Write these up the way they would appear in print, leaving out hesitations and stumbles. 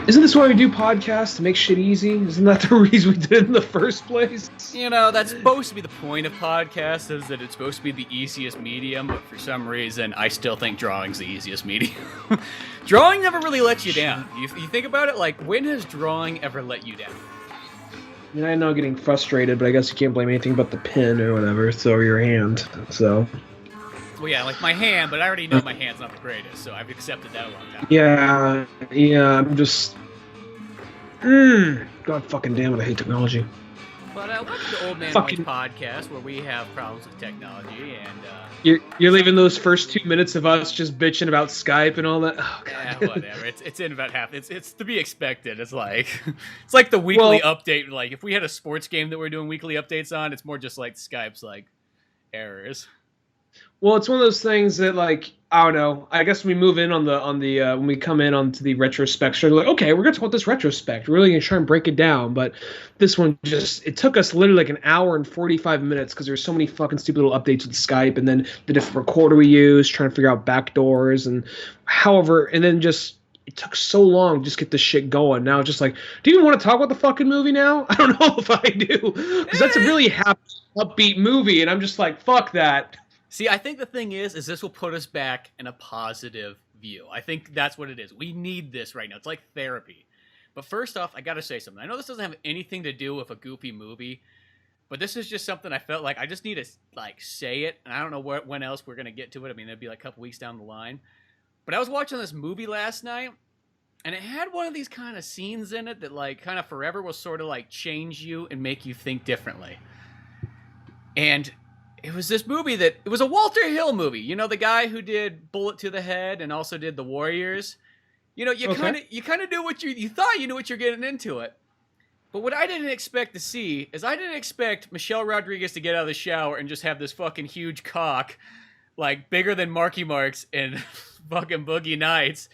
Isn't this why we do podcasts, to make shit easy? Isn't that the reason we did it in the first place? You know, that's supposed to be the point of podcasts, is that it's supposed to be the easiest medium, but for some reason, I still think drawing's the easiest medium. Drawing never really lets you down. You think about it, like, when has drawing ever let you down? I mean, I know getting frustrated, but I guess you can't blame anything but the pen or whatever, so your hand, so... Well, yeah, like my hand, but I already know my hand's not the greatest, so I've accepted that a long time. Yeah, I'm just... God fucking damn it, I hate technology. But welcome to Old Man Mike's podcast, where we have problems with technology, and... You're leaving those first 2 minutes of us just bitching about Skype and all that? Oh, God. Yeah, whatever. It's in about half. It's to be expected. It's like the weekly update. Like, if we had a sports game that we're doing weekly updates on, it's more just like Skype's, like, errors. Well, it's one of those things that, like, I don't know. I guess we move in on the when we come in onto the retrospect, we're like, okay, we're gonna talk about this retrospect. We're really gonna try and break it down. But this one it took us literally like an hour and 45 minutes because there's so many fucking stupid little updates with Skype, and then the different recorder we use, trying to figure out backdoors and then just. It took so long to just get this shit going. Now it's just like, do you even want to talk about the fucking movie now? I don't know if I do. Because that's a really happy, upbeat movie, and I'm just like, fuck that. See, I think the thing is this will put us back in a positive view. I think that's what it is. We need this right now. It's like therapy. But first off, I gotta say something. I know this doesn't have anything to do with a goofy movie, but this is just something I felt like I just need to, like, say it, and I don't know when else we're gonna get to it. I mean, it'd be like a couple weeks down the line. But I was watching this movie last night, and it had one of these kind of scenes in it that, like, kind of forever will sort of, like, change you and make you think differently. And it was this movie it was a Walter Hill movie. You know, the guy who did Bullet to the Head and also did The Warriors. You know, you kind of knew what you thought you knew what you're getting into it. But what I didn't expect to see is I didn't expect Michelle Rodriguez to get out of the shower and just have this fucking huge cock, like, bigger than Marky Mark's in fucking Boogie Nights,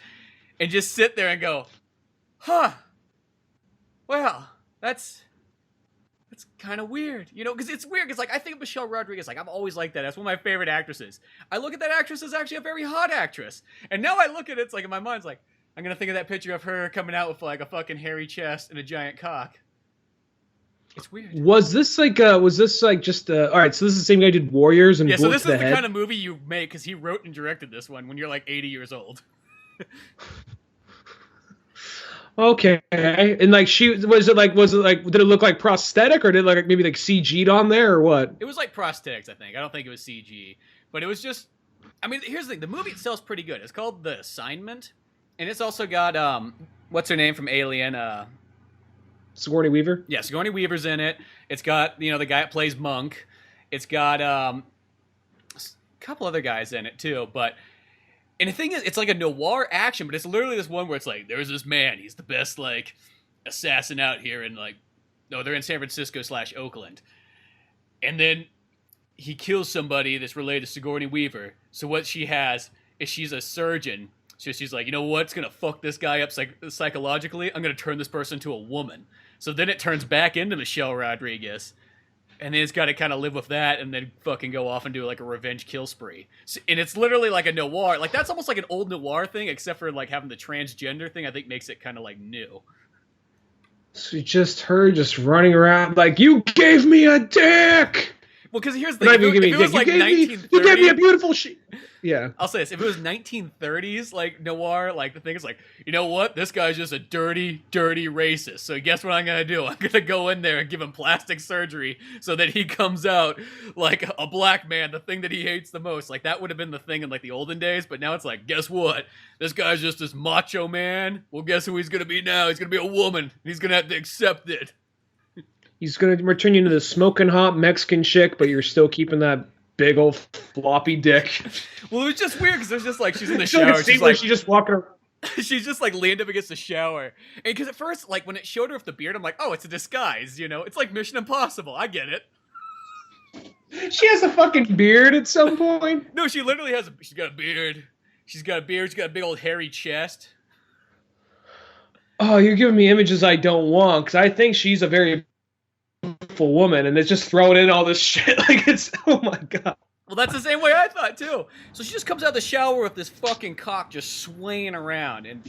and just sit there and go, huh, well, that's kind of weird, you know, because it's weird, because, like, I think of Michelle Rodriguez, like, I've always liked that. That's one of my favorite actresses. I look at that actress as actually a very hot actress, and now I look at it, it's like, in my mind, it's like, I'm going to think of that picture of her coming out with, like, a fucking hairy chest and a giant cock. It's weird. Was this just all right, so this is the same guy who did Warriors and yeah, so this is the Head? kind of movie you make because he wrote and directed this one when you're like 80 years old. Okay, and like did it look like prosthetic, or did it like maybe like CG'd on there, or what? It was like prosthetics, I think. I don't think it was CG, but it was just. I mean, here's the thing: the movie itself's pretty good. It's called The Assignment, and it's also got what's her name from Alien? Sigourney Weaver. Yeah, Sigourney Weaver's in it. It's got, you know, the guy that plays Monk. It's got a couple other guys in it too, but. And the thing is, it's like a noir action, but it's literally this one where it's like, there's this man, he's the best, like, assassin out here in, like, no, they're in San Francisco / Oakland. And then he kills somebody that's related to Sigourney Weaver. So what she has is she's a surgeon. So she's like, you know what's going to fuck this guy up psychologically? I'm going to turn this person into a woman. So then it turns back into Michelle Rodriguez. And then it's got to kind of live with that and then fucking go off and do, like, a revenge kill spree. And it's literally like a noir. Like, that's almost like an old noir thing, except for, like, having the transgender thing, I think makes it kind of, like, new. So just her just running around like, you gave me a dick! Well, because here's the thing. If it was, like, 1930... You gave me a beautiful shit! Yeah. I'll say this. If it was 1930s, like, noir, like, the thing is like, you know what? This guy's just a dirty, dirty racist. So guess what I'm going to do? I'm going to go in there and give him plastic surgery so that he comes out like a black man, the thing that he hates the most. Like, that would have been the thing in, like, the olden days. But now it's like, guess what? This guy's just this macho man. Well, guess who he's going to be now? He's going to be a woman. He's going to have to accept it. He's going to return you to the smoking hot Mexican chick, but you're still keeping that big old floppy dick. Well, it was just weird because there's just like she's in the shower. She's just walking around. She's just like leaned up against the shower, and because at first, like when it showed her with the beard, I'm like, oh, it's a disguise, you know? It's like Mission Impossible. I get it. She has a fucking beard at some point. No, she literally has. She's got a beard. She's got a beard. She's got a big old hairy chest. Oh, you're giving me images I don't want because I think she's a very beautiful woman, and it's just throwing in all this shit like it's, oh my god. Well, that's the same way I thought too. So she just comes out of the shower with this fucking cock just swaying around, and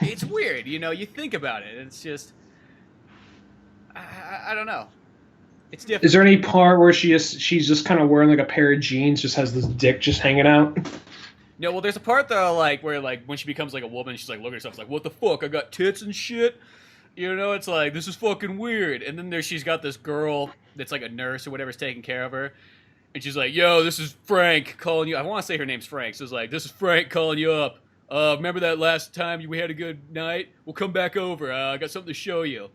It's weird, you know. You think about it, it's just I don't know. It's different. Is there any part where she's just kind of wearing like a pair of jeans, just has this dick just hanging out? No, well, there's a part though, like where like when she becomes like a woman, she's like looking at herself, like, what the fuck? I got tits and shit. You know, it's like, this is fucking weird. And then she's got this girl that's like a nurse or whatever's taking care of her. And she's like, yo, this is Frank calling you. I want to say her name's Frank. So it's like, this is Frank calling you up. Remember that last time we had a good night? We'll come back over. I got something to show you.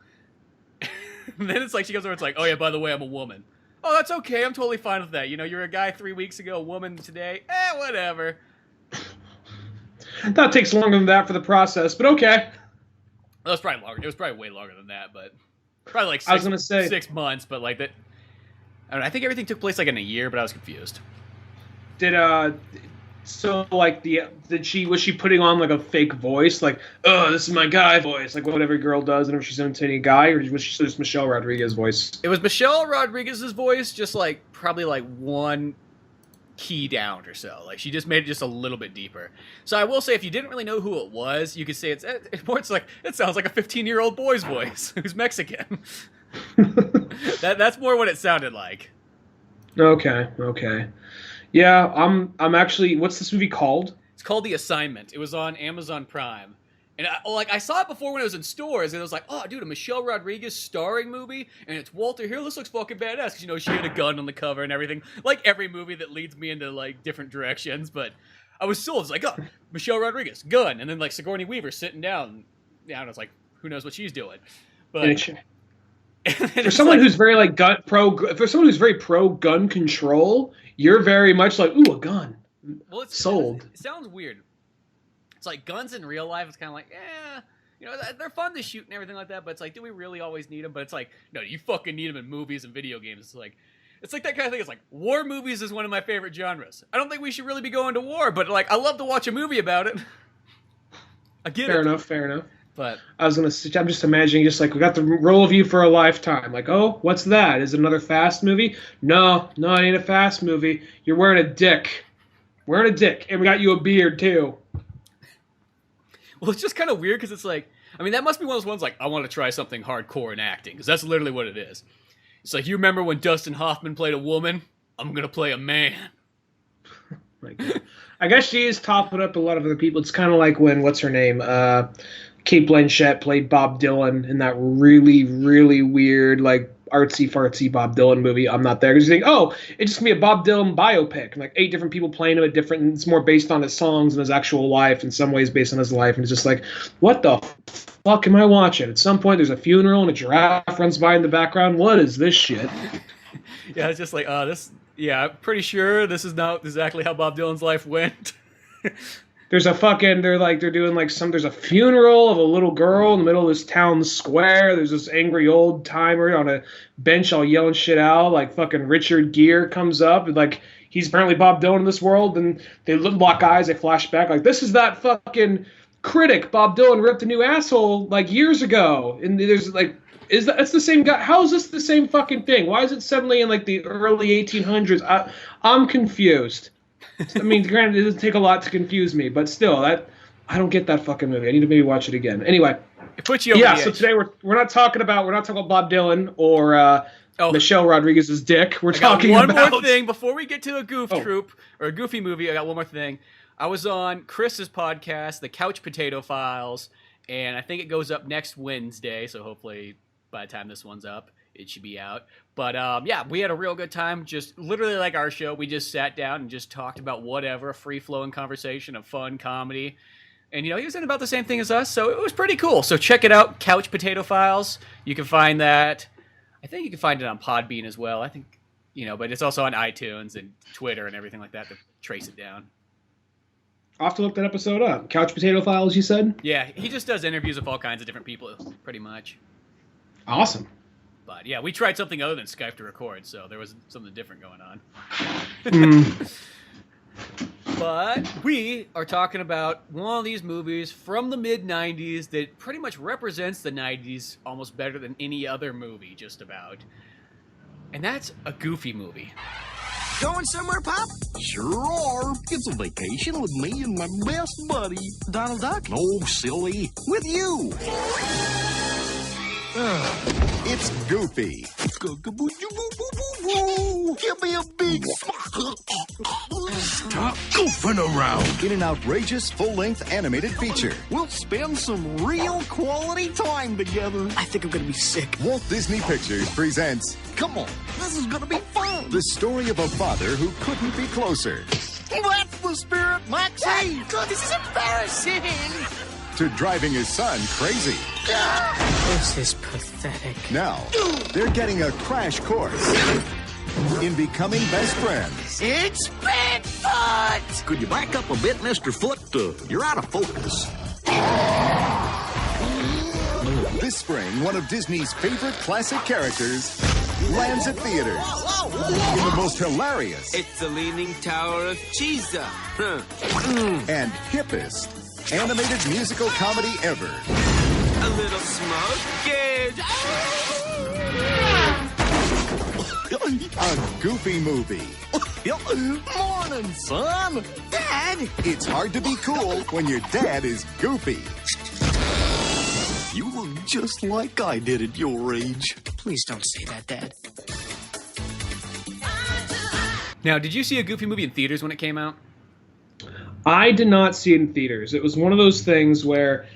And then it's like, she goes over, it's like, oh yeah, by the way, I'm a woman. Oh, that's okay. I'm totally fine with that. You know, you're a guy 3 weeks ago, a woman today. Whatever. That takes longer than that for the process, but okay. Well, it was probably longer. It was probably way longer than that, but probably like I was gonna say 6 months. But like that, I don't know. I think everything took place like in a year, but I was confused. So like was she putting on like a fake voice, like, oh, this is my guy voice, like what every girl does whenever she's imitating a guy, or was she just Michelle Rodriguez's voice? It was Michelle Rodriguez's voice, just like probably like one key down or so. Like she just made it just a little bit deeper. So I will say, if you didn't really know who it was, you could say it's like it sounds like a 15-year-old boy's voice who's Mexican. That's more what it sounded like. Okay. Yeah, I'm actually. What's this movie called? It's called The Assignment. It was on Amazon Prime. And I saw it before when it was in stores, and I was like, oh, dude, a Michelle Rodriguez starring movie, and it's Walter Hill. This looks fucking badass, because, you know, she had a gun on the cover and everything. Like every movie that leads me into, like, different directions. But I was sold. I was like, oh, Michelle Rodriguez, gun. And then, like, Sigourney Weaver sitting down. Yeah, and I was like, who knows what she's doing. But for someone who's very, like, for someone who's very pro-gun control, you're very much like, ooh, a gun. Well, it's sold. It sounds weird. It's like guns in real life. It's kind of like, you know, they're fun to shoot and everything like that. But it's like, do we really always need them? But it's like, no, you fucking need them in movies and video games. It's like that kind of thing. It's like, war movies is one of my favorite genres. I don't think we should really be going to war, but like, I love to watch a movie about it. I get it. Fair enough. But I'm just imagining, just like, we got the role of you for a lifetime. Like, oh, what's that? Is it another Fast movie? No, it ain't a Fast movie. You're wearing a dick. And we got you a beard too. Well, it's just kind of weird because it's like, I mean, that must be one of those ones like, I want to try something hardcore in acting, because that's literally what it is. It's like, you remember when Dustin Hoffman played a woman? I'm going to play a man. I guess she is topping up a lot of other people. It's kind of like when, what's her name? Kate Blanchett played Bob Dylan in that really, really weird, like, artsy-fartsy Bob Dylan movie, I'm Not There. Because you think, oh, it's just going to be a Bob Dylan biopic. And like 8 different people playing him at different, and it's more based on his songs and his actual life, in some ways based on his life. And it's just like, what the fuck am I watching? At some point, there's a funeral and a giraffe runs by in the background. What is this shit? Yeah, it's just like, I'm pretty sure this is not exactly how Bob Dylan's life went. There's a fucking, they're doing like there's a funeral of a little girl in the middle of this town square. There's this angry old timer on a bench all yelling shit out. Like fucking Richard Gere comes up and like, he's apparently Bob Dylan in this world. And they lock eyes, they flash back like, this is that fucking critic Bob Dylan ripped a new asshole like years ago. And there's like, that's the same guy? How is this the same fucking thing? Why is it suddenly in like the early 1800s? I'm confused. I mean, granted, it doesn't take a lot to confuse me, but still, I don't get that fucking movie. I need to maybe watch it again. Anyway, it puts you over the edge. So today we're not talking about Bob Dylan or Michelle Rodriguez's dick. We're talking about one more thing before we get to a troop or a goofy movie. I got one more thing. I was on Chris's podcast, The Couch Potato Files, and I think it goes up next Wednesday. So hopefully, by the time this one's up, it should be out. But yeah, we had a real good time. Just literally like our show, we just sat down and just talked about whatever, a free-flowing conversation of fun comedy. And, you know, he was in about the same thing as us, so it was pretty cool. So check it out, Couch Potato Files. You can find that. I think you can find it on Podbean as well. I think, you know, but it's also on iTunes and Twitter and everything like that to trace it down. I'll have to look that episode up. Couch Potato Files, you said? Yeah, he just does interviews with all kinds of different people, pretty much. Awesome. But yeah, we tried something other than Skype to record, so there was something different going on. But we are talking about one of these movies from the mid-'90s that pretty much represents the 90s almost better than any other movie, just about. And that's a Goofy movie. Going somewhere, Pop? Sure are. It's a vacation with me and my best buddy. Donald Duck? No, silly. With you. It's Goofy. Give me a big Stop goofing around. In an outrageous full-length animated feature. We'll spend some real quality time together. I think I'm gonna be sick. Walt Disney Pictures presents Come on, this is gonna be fun. the story of a father who couldn't be closer That's the spirit, Maxie. God, this is embarrassing. to driving his son crazy. This is pathetic. Now, they're getting a crash course in becoming best friends. It's Bigfoot! Could you back up a bit, Mr. Foot? You're out of focus. This spring, one of Disney's favorite classic characters lands at theaters in the most hilarious It's the Leaning Tower of Cheesa. and hippest animated musical comedy ever. A little smoke, kid. A Goofy movie. Morning, son. Dad! It's hard to be cool when your dad is goofy. You look just like I did at your age. Please don't say that, Dad. Now, did you see a Goofy movie in theaters when it came out? I did not see it in theaters. It was one of those things where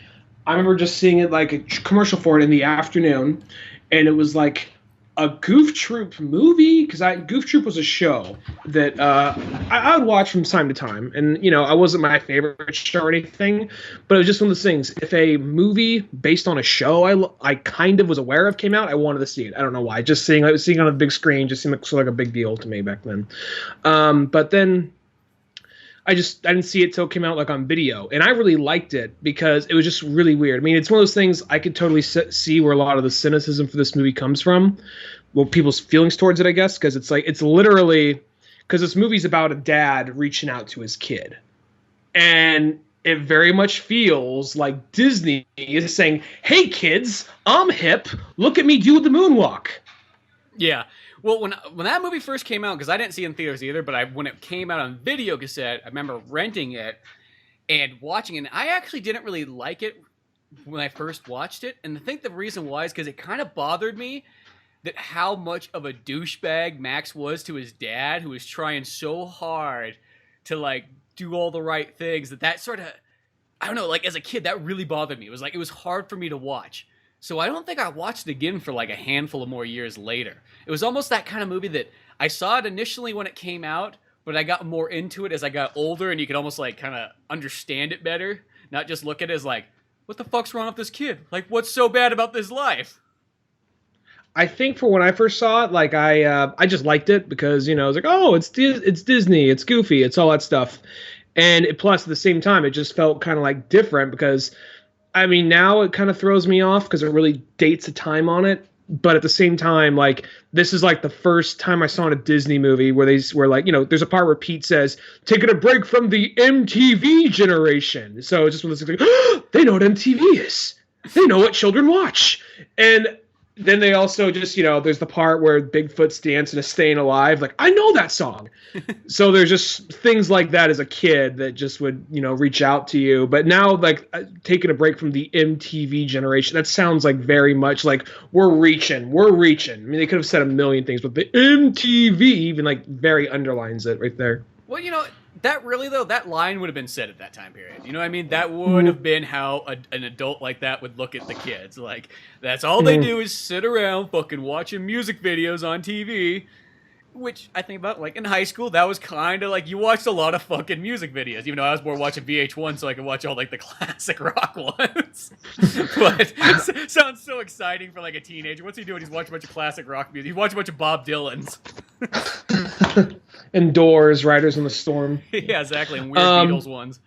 I remember just seeing it like a commercial for it in the afternoon, and it was like a Goof Troop movie, because Goof Troop was a show that I would watch from time to time, and you know, I wasn't my favorite show or anything, but it was just one of those things. If a movie based on a show I kind of was aware of came out, I wanted to see it. I don't know why. Just seeing it on a big screen just seemed like a big deal to me back then. But then I didn't see it till it came out like on video, and I really liked it because it was just really weird. I mean, it's one of those things I could totally see where a lot of the cynicism for this movie comes from, well, people's feelings towards it, I guess, because it's literally because this movie's about a dad reaching out to his kid, and it very much feels like Disney is saying, "Hey kids, I'm hip. Look at me do the moonwalk." Yeah. Well, when that movie first came out, because I didn't see it in theaters either, but when it came out on video cassette, I remember renting it and watching it. And I actually didn't really like it when I first watched it. And I think the reason why is because it kind of bothered me that how much of a douchebag Max was to his dad, who was trying so hard to like do all the right things. That sort of, I don't know, like as a kid, that really bothered me. It was hard for me to watch. So I don't think I watched it again for like a handful of more years later. It was almost that kind of movie that I saw it initially when it came out, but I got more into it as I got older, and you could almost like kind of understand it better, not just look at it as like, what the fuck's wrong with this kid? Like, what's so bad about this life? I think for when I first saw it, like I just liked it because, you know, I was like, oh, it's Disney, it's Goofy, it's all that stuff, and plus at the same time it just felt kind of like different because, I mean, now it kind of throws me off because it really dates the time on it. But at the same time, like, this is like the first time I saw in a Disney movie where like, you know, there's a part where Pete says, taking a break from the MTV generation. So it's just one of those things like, oh, they know what MTV is. They know what children watch. And then they also just, you know, there's the part where Bigfoot's dancing to Staying Alive. Like, I know that song. So there's just things like that as a kid that just would, you know, reach out to you. But now, like, taking a break from the MTV generation, that sounds like very much like we're reaching. I mean, they could have said a million things, but the MTV even, like, very underlines it right there. Well, you know, that really, though, that line would have been said at that time period. You know what I mean? That would have been how an adult like that would look at the kids. Like, that's all they do is sit around fucking watching music videos on TV. Which, I think about, like, in high school, that was kind of like, you watched a lot of fucking music videos. Even though I was more watching VH1 so I could watch all, like, the classic rock ones. But it sounds so exciting for, like, a teenager. What's he doing? He's watching a bunch of classic rock music. He's watching a bunch of Bob Dylan's. And Doors, Riders on the Storm. Yeah, exactly. And weird Beatles ones.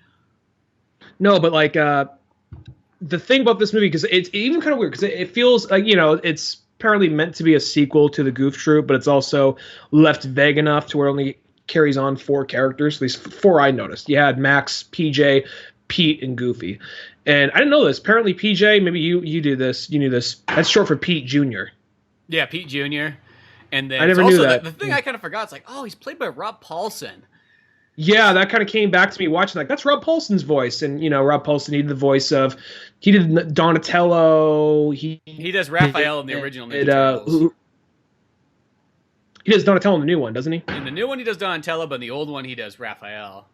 No, but, like, the thing about this movie, because it's even kind of weird, because it feels like, you know, it's apparently meant to be a sequel to the Goof Troop, but it's also left vague enough to where it only carries on 4 characters, at least 4 I noticed. You had Max, PJ, Pete, and Goofy. And I didn't know this. Apparently PJ, maybe you knew this, that's short for Pete Jr. Yeah, Pete Jr. And then I never also knew that. The thing I kind of forgot, it's like, oh, he's played by Rob Paulsen. Yeah, that kind of came back to me watching, like, that's Rob Paulsen's voice. And, you know, Rob Paulsen, he did the voice of, he did Donatello. He does Raphael in the original Ninja Turtles. He does Donatello in the new one, doesn't he? In the new one, he does Donatello, but in the old one, he does Raphael.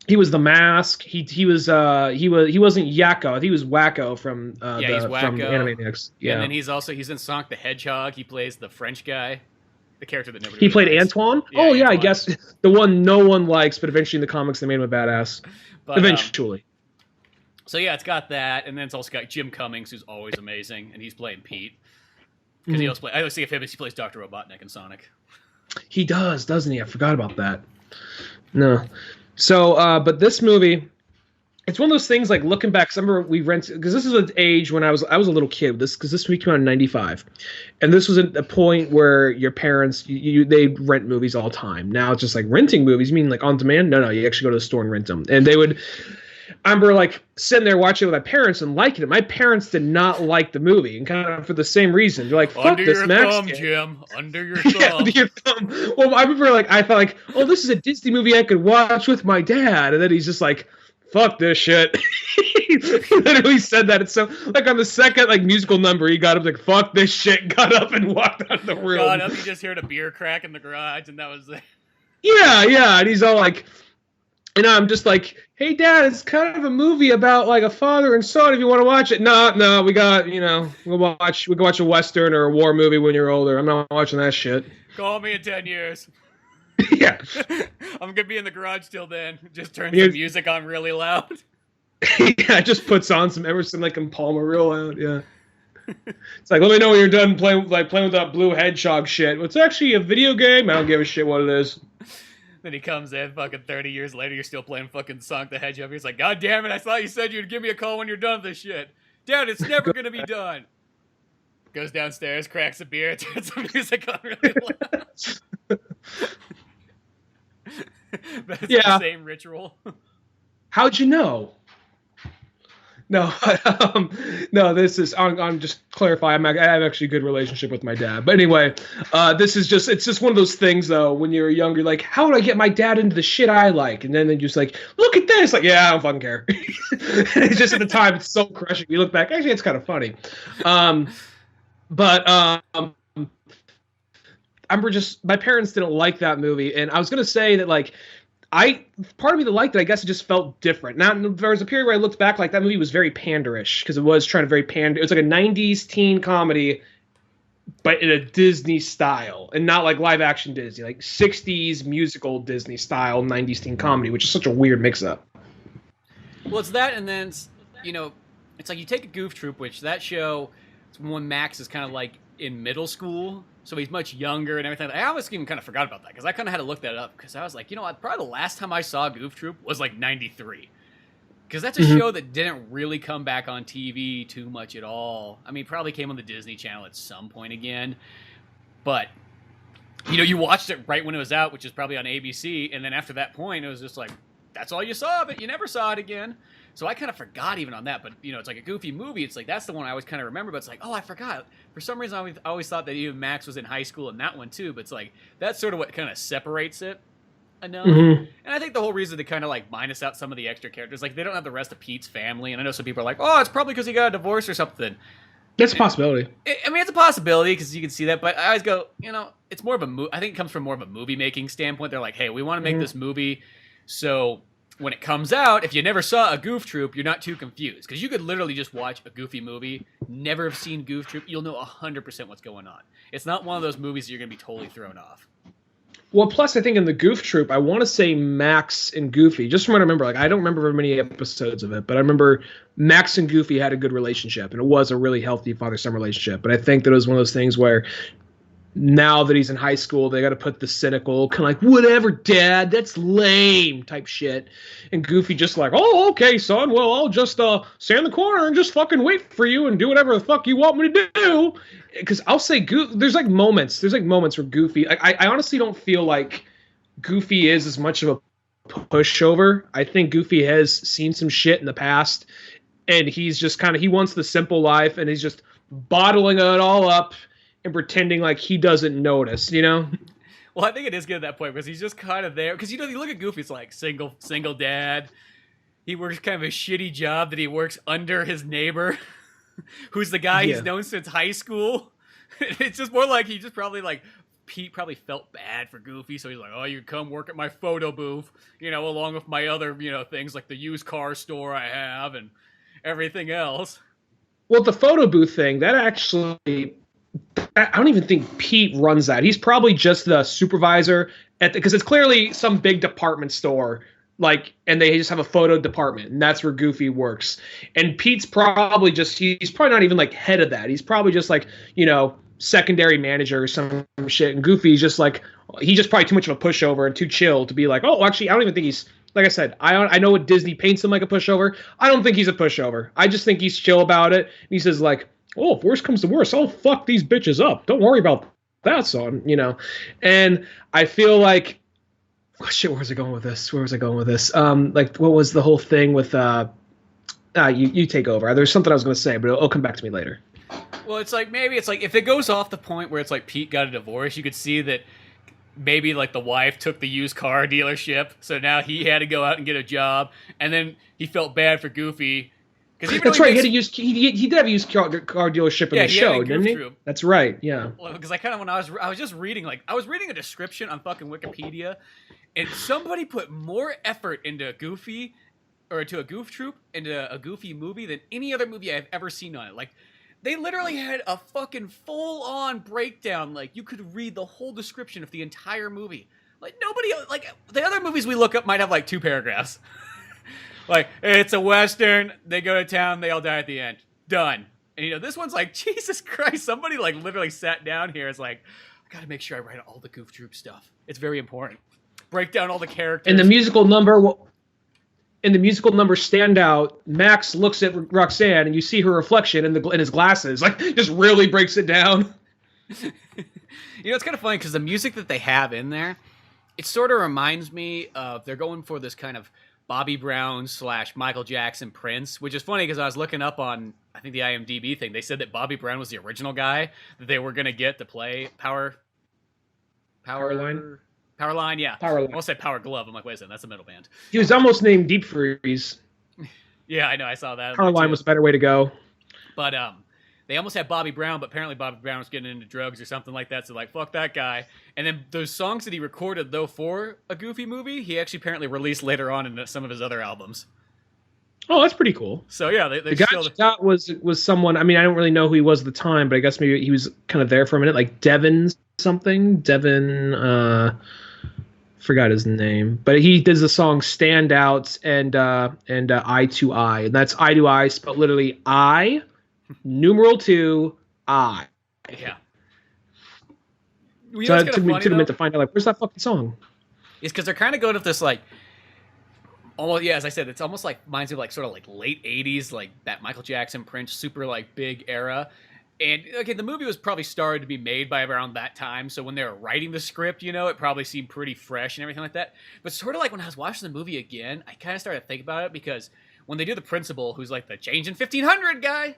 He was the Mask. He wasn't Yakko. He was Wacko from he's Wacko. from Animaniacs. Yeah, and then he's in Sonic the Hedgehog. He plays the French guy, the character that nobody. He really played likes. Antoine. Yeah, oh yeah, Antoine. I guess the one no one likes, but eventually in the comics they made him a badass. But, eventually. So yeah, it's got that, and then it's also got Jim Cummings, who's always amazing, and he's playing Pete. Because he also I always see him as he plays Dr. Robotnik in Sonic. He does, doesn't he? I forgot about that. No. So, but this movie, it's one of those things, like, looking back, 'cause I remember we rented, because this is an age when I was a little kid, because this movie came out in 95. And this was a point where your parents, they rent movies all the time. Now it's just like renting movies. You mean like on demand? No, you actually go to the store and rent them. And they would, I remember like sitting there watching it with my parents and liking it. My parents did not like the movie, and kind of for the same reason. They're like, "Fuck Under this your Max thumb, game." Jim. Under your thumb. Yeah, under your thumb. Well, I remember like I felt like, "Oh, this is a Disney movie I could watch with my dad," and then he's just like, "Fuck this shit." He literally said that. It's so like on the second like musical number, he got up like, "Fuck this shit," got up and walked out of the room. Got up, he just heard a beer crack in the garage, and that was it. Yeah, and he's all like. And I'm just like, hey, Dad, it's kind of a movie about like a father and son. If you want to watch it, no, we got, we can watch a Western or a war movie when you're older. I'm not watching that shit. Call me in 10 years. Yeah, I'm gonna be in the garage till then. Just turn the music on really loud. Yeah, just puts on some Emerson, Lake and Palmer real loud. Yeah, it's like, let me know when you're done playing with that blue hedgehog shit. Well, it's actually a video game. I don't give a shit what it is. Then he comes in, fucking 30 years later, you're still playing fucking Sonic the Hedgehog. He's like, God damn it, I thought you said you'd give me a call when you're done with this shit. Dad, it's never gonna be done. Goes downstairs, cracks a beer, turns the music on really loud. That's the same ritual. How'd you know? No, no. This is. I'm just clarify. I have actually a good relationship with my dad. But anyway, it's just one of those things though. When you're younger, like, how would I get my dad into the shit I like? And then they're just like, look at this. Like, yeah, I don't fucking care. It's just at the time, it's so crushing. You look back, actually, it's kind of funny. But I remember just my parents didn't like that movie, and I was gonna say that like. Part of me that liked it, I guess it just felt different. Now, there was a period where I looked back, like that movie was very panderish because it was trying to it was like a 90s teen comedy, but in a Disney style and not like live action Disney, like 60s musical Disney style 90s teen comedy, which is such a weird mix up. Well, it's that, and then, it's like you take a Goof Troop, which that show, it's when Max is kind of like in middle school. So he's much younger and everything. I almost even kind of forgot about that because I kind of had to look that up because I was like, probably the last time I saw Goof Troop was like 93. Because that's a show that didn't really come back on TV too much at all. I mean, probably came on the Disney Channel at some point again. But, you watched it right when it was out, which is probably on ABC. And then after that point, it was just like, that's all you saw of it. You never saw it again. So I kind of forgot even on that, but it's like a goofy movie. It's like that's the one I always kind of remember, but it's like, oh, I forgot. For some reason, I always thought that even Max was in high school in that one too. But it's like that's sort of what kind of separates it enough. And I think the whole reason to kind of like minus out some of the extra characters, like they don't have the rest of Pete's family. And I know some people are like, oh, it's probably because he got a divorce or something. That's a possibility. I mean, it's a possibility because you can see that, but I always go, it's more of I think it comes from more of a movie making standpoint. They're like, hey, we want to make this movie, so. When it comes out, if you never saw a Goof Troop, you're not too confused. Because you could literally just watch a Goofy movie, never have seen Goof Troop, you'll know 100% what's going on. It's not one of those movies that you're going to be totally thrown off. Well, plus I think in the Goof Troop, I want to say Max and Goofy, just from what I remember, like I don't remember very many episodes of it, but I remember Max and Goofy had a good relationship, and it was a really healthy father-son relationship. But I think that it was one of those things where now that he's in high school, they got to put the cynical, kind of like, whatever, Dad, that's lame type shit. And Goofy just like, oh, okay, son, well, I'll just stand in the corner and just fucking wait for you and do whatever the fuck you want me to do. Because I'll say, there's moments where Goofy, I honestly don't feel like Goofy is as much of a pushover. I think Goofy has seen some shit in the past, and he's just he wants the simple life, and he's just bottling it all up. and pretending like he doesn't notice, you know? Well, I think it is good at that point because he's just kind of there. Because, you look at Goofy, it's like single dad. He works kind of a shitty job that he works under his neighbor, who's the guy he's known since high school. It's just more like he just probably like Pete probably felt bad for Goofy, so he's like, "Oh, you come work at my photo booth, along with my other, things like the used car store I have and everything else." Well, the photo booth thing, that actually, I don't even think Pete runs that. He's probably just the supervisor because it's clearly some big department store. And they just have a photo department, and that's where Goofy works. And Pete's probably he's probably not even like head of that. He's probably just like, secondary manager or some shit. And Goofy's just like, he's just probably too much of a pushover and too chill to be like, oh, actually, I don't even think he's, like I said, I know what Disney paints him like a pushover. I don't think he's a pushover. I just think he's chill about it. And he says like, oh, if worse comes to worse, I'll fuck these bitches up. Don't worry about that, son, And I feel like, oh, shit, where was I going with this? What was the whole thing with you take over. There's something I was going to say, but it'll come back to me later. Well, it's like if it goes off the point where it's like Pete got a divorce, you could see that maybe like the wife took the used car dealership, so now he had to go out and get a job, and then he felt bad for Goofy. That's right. He did have a used car dealership in the show, didn't he? That's right. Yeah. Because when I was just reading, I was reading a description on fucking Wikipedia, and somebody put more effort into Goofy, or to a Goof Troop, into a Goofy movie than any other movie I've ever seen on it. Like, they literally had a fucking full-on breakdown. Like, you could read the whole description of the entire movie. Like, nobody, like, the other movies we look up might have, like, 2 paragraphs. Like, it's a Western, they go to town, they all die at the end. Done. And, this one's like, Jesus Christ, somebody, like, literally sat down here. It's like, I gotta make sure I write all the Goof Troop stuff. It's very important. Break down all the characters. In the musical number Standout, Max looks at Roxanne, and you see her reflection in his glasses. Like, just really breaks it down. It's kind of funny, because the music that they have in there, it sort of reminds me of, they're going for this kind of Bobby Brown / Michael Jackson Prince, which is funny because I was looking up on, I think, the IMDb thing. They said that Bobby Brown was the original guy that they were going to get to play Powerline? Powerline, yeah. Powerline. I almost said Power Glove. I'm like, wait a second, that's a metal band. He was almost named Deep Freeze. Yeah, I know, I saw that. Powerline was a better way to go. But they almost had Bobby Brown, but apparently Bobby Brown was getting into drugs or something like that, so like, fuck that guy. And then those songs that he recorded, though, for a Goofy movie, he actually apparently released later on in some of his other albums. Oh, that's pretty cool. So yeah, the guy you got was someone, I mean, I don't really know who he was at the time, but I guess maybe he was kind of there for a minute, like Devin something. Forgot his name, but he does the song "Standouts" and "Eye to Eye," and that's "Eye to Eye" spelled literally I, numeral 2, I. Yeah. So it took me a minute to find out, like, where's that fucking song? It's because they're kind of going with this, like, almost, yeah, as I said, it's almost like reminds me of like sort of like late 80s, like that Michael Jackson Prince super like big era. And okay, the movie was probably started to be made by around that time, so when they were writing the script, it probably seemed pretty fresh and everything like that. But sort of like when I was watching the movie again, I kind of started to think about it, because when they do the principal, who's like the Change in 1500 guy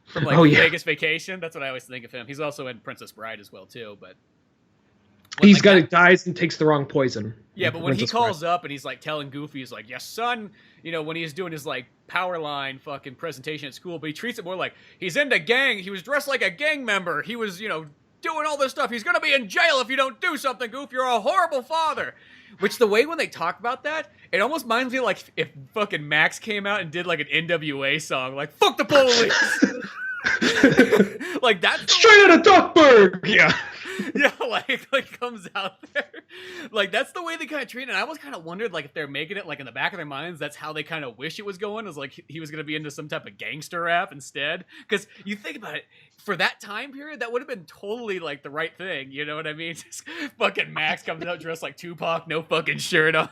from like Vegas Vacation, that's what I always think of him. He's also in Princess Bride as well too, but he's dies and takes the wrong poison. Yeah, but when he calls up and he's like telling Goofy, he's like, yes, son, when he's doing his like Powerline fucking presentation at school, but he treats it more like he's into gang. He was dressed like a gang member. He was, doing all this stuff. He's going to be in jail if you don't do something, Goof. You're a horrible father. Which the way when they talk about that, it almost reminds me like if fucking Max came out and did like an NWA song, like, fuck the police. Like that's straight out of Duckburg. Yeah. Yeah, like comes out there. Like that's the way they kind of treat it. And I almost kind of wondered like if they're making it like in the back of their minds, that's how they kind of wish it was going, is like he was going to be into some type of gangster rap instead. Because you think about it, for that time period, that would have been totally like the right thing. You know what I mean? Just fucking Max comes out dressed like Tupac, no fucking shirt on.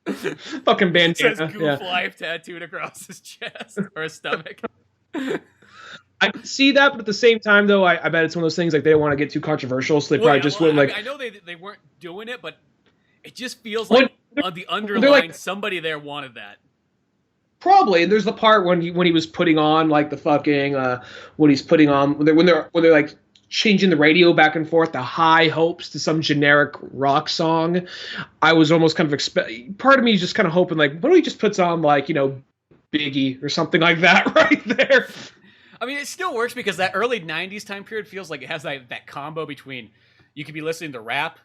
Fucking bandana. Says Goof Life tattooed across his chest or his stomach. I can see that, but at the same time, though, I bet it's one of those things like they don't want to get too controversial, so they probably wouldn't like. I know they weren't doing it, but it just feels like on the underline somebody there wanted that. Probably, and there's the part when he was putting on like the fucking when he's putting on when they're like changing the radio back and forth, the high hopes to some generic rock song. I was almost kind of part of me is just kind of hoping like, what if he just puts on like, you know, Biggie or something like that right there. I mean, it still works because that early 90s time period feels like it has that combo between you could be listening to rap,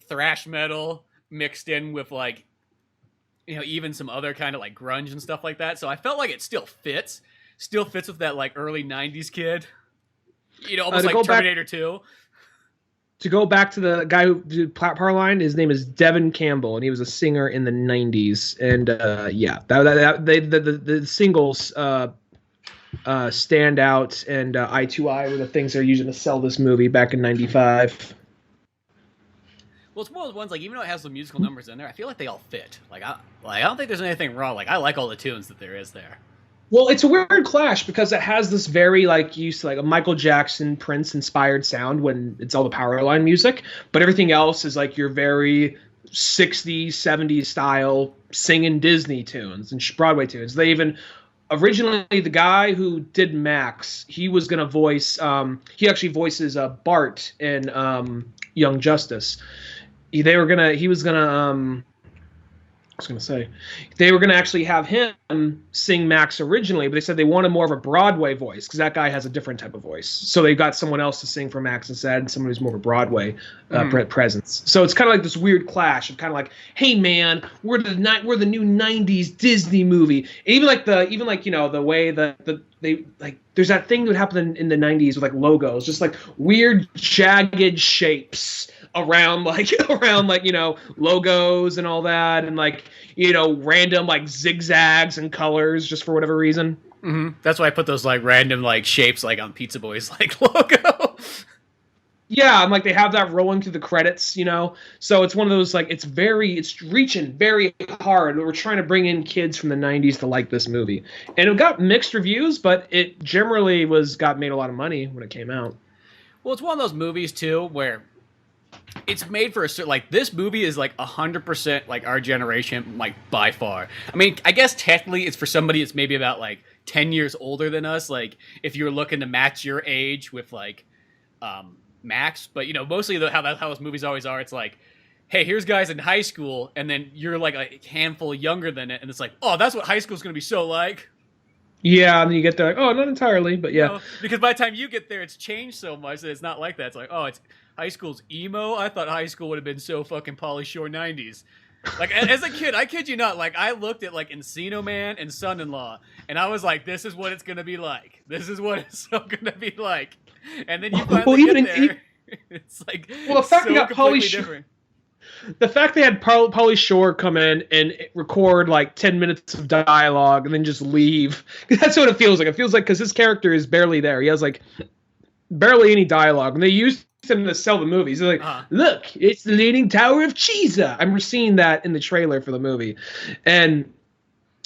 thrash metal, mixed in with like, you know, even some other kind of like grunge and stuff like that. So I felt like it still fits with that like early 90s kid. You know, almost like Terminator 2. To go back to the guy who did Powerline, his name is Devin Campbell, and he was a singer in the 90s. And the singles Stand Out and Eye to Eye were the things they're using to sell this movie back in 95. Well, it's one of those ones, like, even though it has some musical numbers in there, I feel like they all fit. Like, I don't think there's anything wrong. Like, I like all the tunes that there is there. Well, it's a weird clash because it has this very like used to like a Michael Jackson, Prince inspired sound when it's all the Powerline music, but everything else is like your very 60s, 70s style singing Disney tunes and Broadway tunes. They even originally the guy who did Max, he was gonna voice. He actually voices Bart in Young Justice. They were gonna actually have him sing Max originally, but they said they wanted more of a Broadway voice because that guy has a different type of voice. So they got someone else to sing for Max instead, someone who's more of a Broadway presence. So it's kind of like this weird clash of kind of like, hey man, we're the new '90s Disney movie. Even like you know the way that they like. There's that thing that would happen in the '90s with like logos, just like weird jagged shapes around like you know logos and all that, and like you know random like zigzags and colors just for whatever reason. Mm-hmm. That's why I put those like random like shapes like on Pizza Boy's like logo. Yeah, and like they have that rolling through the credits, you know. So it's one of those like it's reaching very hard. We're trying to bring in kids from the '90s to like this movie, and it got mixed reviews, but it generally got made a lot of money when it came out. Well, it's one of those movies too where it's made for a certain, like, this movie is like 100% like our generation, like by far. I mean, I guess technically it's for somebody that's maybe about like 10 years older than us. Like if you're looking to match your age with like Max, but you know, mostly how those movies always are. It's like, hey, here's guys in high school, and then you're like a handful younger than it, and it's like, oh, that's what high school's gonna be so like. Yeah, and then you get there like, oh, not entirely, but yeah. You know, because by the time you get there, it's changed so much that it's not like that. It's like, oh, it's high school's emo. I thought high school would have been so fucking Pauly Shore 90s. Like as a kid, I kid you not, like I looked at like Encino Man and Son-in-Law, and I was like, this is what it's gonna be like. This is what it's so gonna be like. And then you finally get there. It's like, well, the fact so they got Pauly Shore. The fact they had Pauly Shore come in and record like 10 minutes of dialogue and then just leave. That's what it feels like. It feels like because his character is barely there. He has like barely any dialogue. And they used him to sell the movies. They're like, look, it's the Leaning Tower of Cheesa. I'm seeing that in the trailer for the movie. And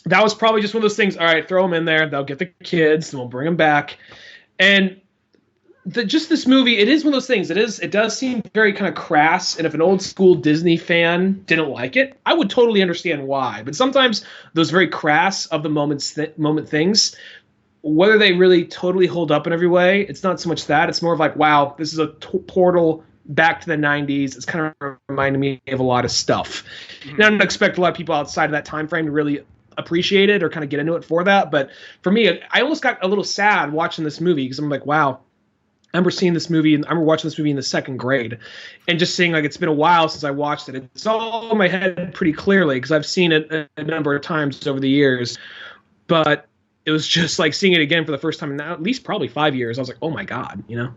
that was probably just one of those things. All right, throw them in there. They'll get the kids and we'll bring them back. And just this movie, it is one of those things. It does seem very kind of crass, and if an old school Disney fan didn't like it, I would totally understand why. But sometimes those very crass of the moment things, whether they really totally hold up in every way, it's not so much that. It's more of like, wow, this is a portal back to the 90s. It's kind of reminding me of a lot of stuff. Mm-hmm. And I don't expect a lot of people outside of that time frame to really appreciate it or kind of get into it for that. But for me, I almost got a little sad watching this movie because I'm like, wow. I remember seeing this movie, and I remember watching this movie in the second grade, and just seeing like it's been a while since I watched it. It's all in my head pretty clearly because I've seen it a number of times over the years, but it was just like seeing it again for the first time in at least probably 5 years. I was like, oh my god, you know.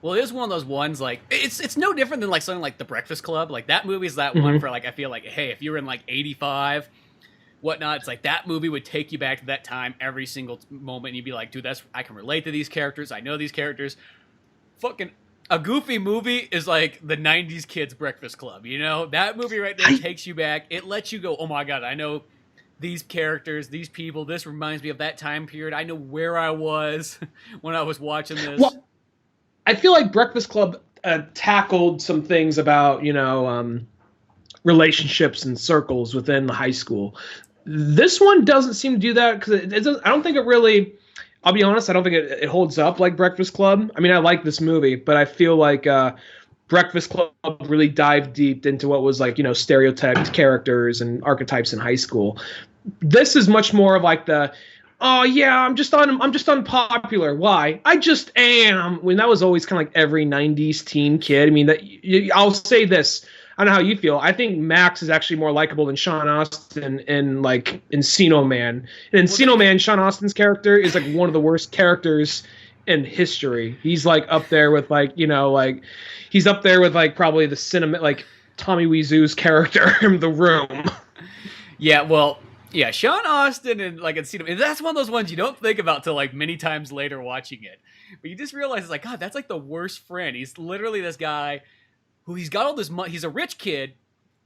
Well, it is one of those ones like it's no different than like something like The Breakfast Club. Like that movie is that one for like I feel like, hey, if you were in like '85. Whatnot, it's like that movie would take you back to that time every single moment, and you'd be like, dude, I can relate to these characters. I know these characters. Fucking a Goofy movie is like the 90s kids Breakfast Club, you know? That movie right there takes you back. It lets you go, oh my god, I know these characters, these people. This reminds me of that time period. I know where I was when I was watching this. Well, I feel like Breakfast Club tackled some things about, you know, relationships and circles within the high school. This one doesn't seem to do that because I don't think it really. I'll be honest, I don't think it holds up like Breakfast Club. I mean, I like this movie, but I feel like Breakfast Club really dived deep into what was like, stereotyped characters and archetypes in high school. This is much more of like oh yeah, I'm just unpopular. Why? I just am. When that was always kind of like every 90s teen kid. I mean, I'll say this. I don't know how you feel. I think Max is actually more likable than Sean Astin in Encino Man. In Encino Man, Sean Astin's character is like one of the worst characters in history. He's like up there with he's up there with like probably the cinema, like Tommy Wiseau's character in The Room. Yeah, well, yeah, Sean Astin and like Encino Man, that's one of those ones you don't think about till like many times later watching it. But you just realize it's like, God, that's like the worst friend. He's literally this guy who he's got all this money. He's a rich kid,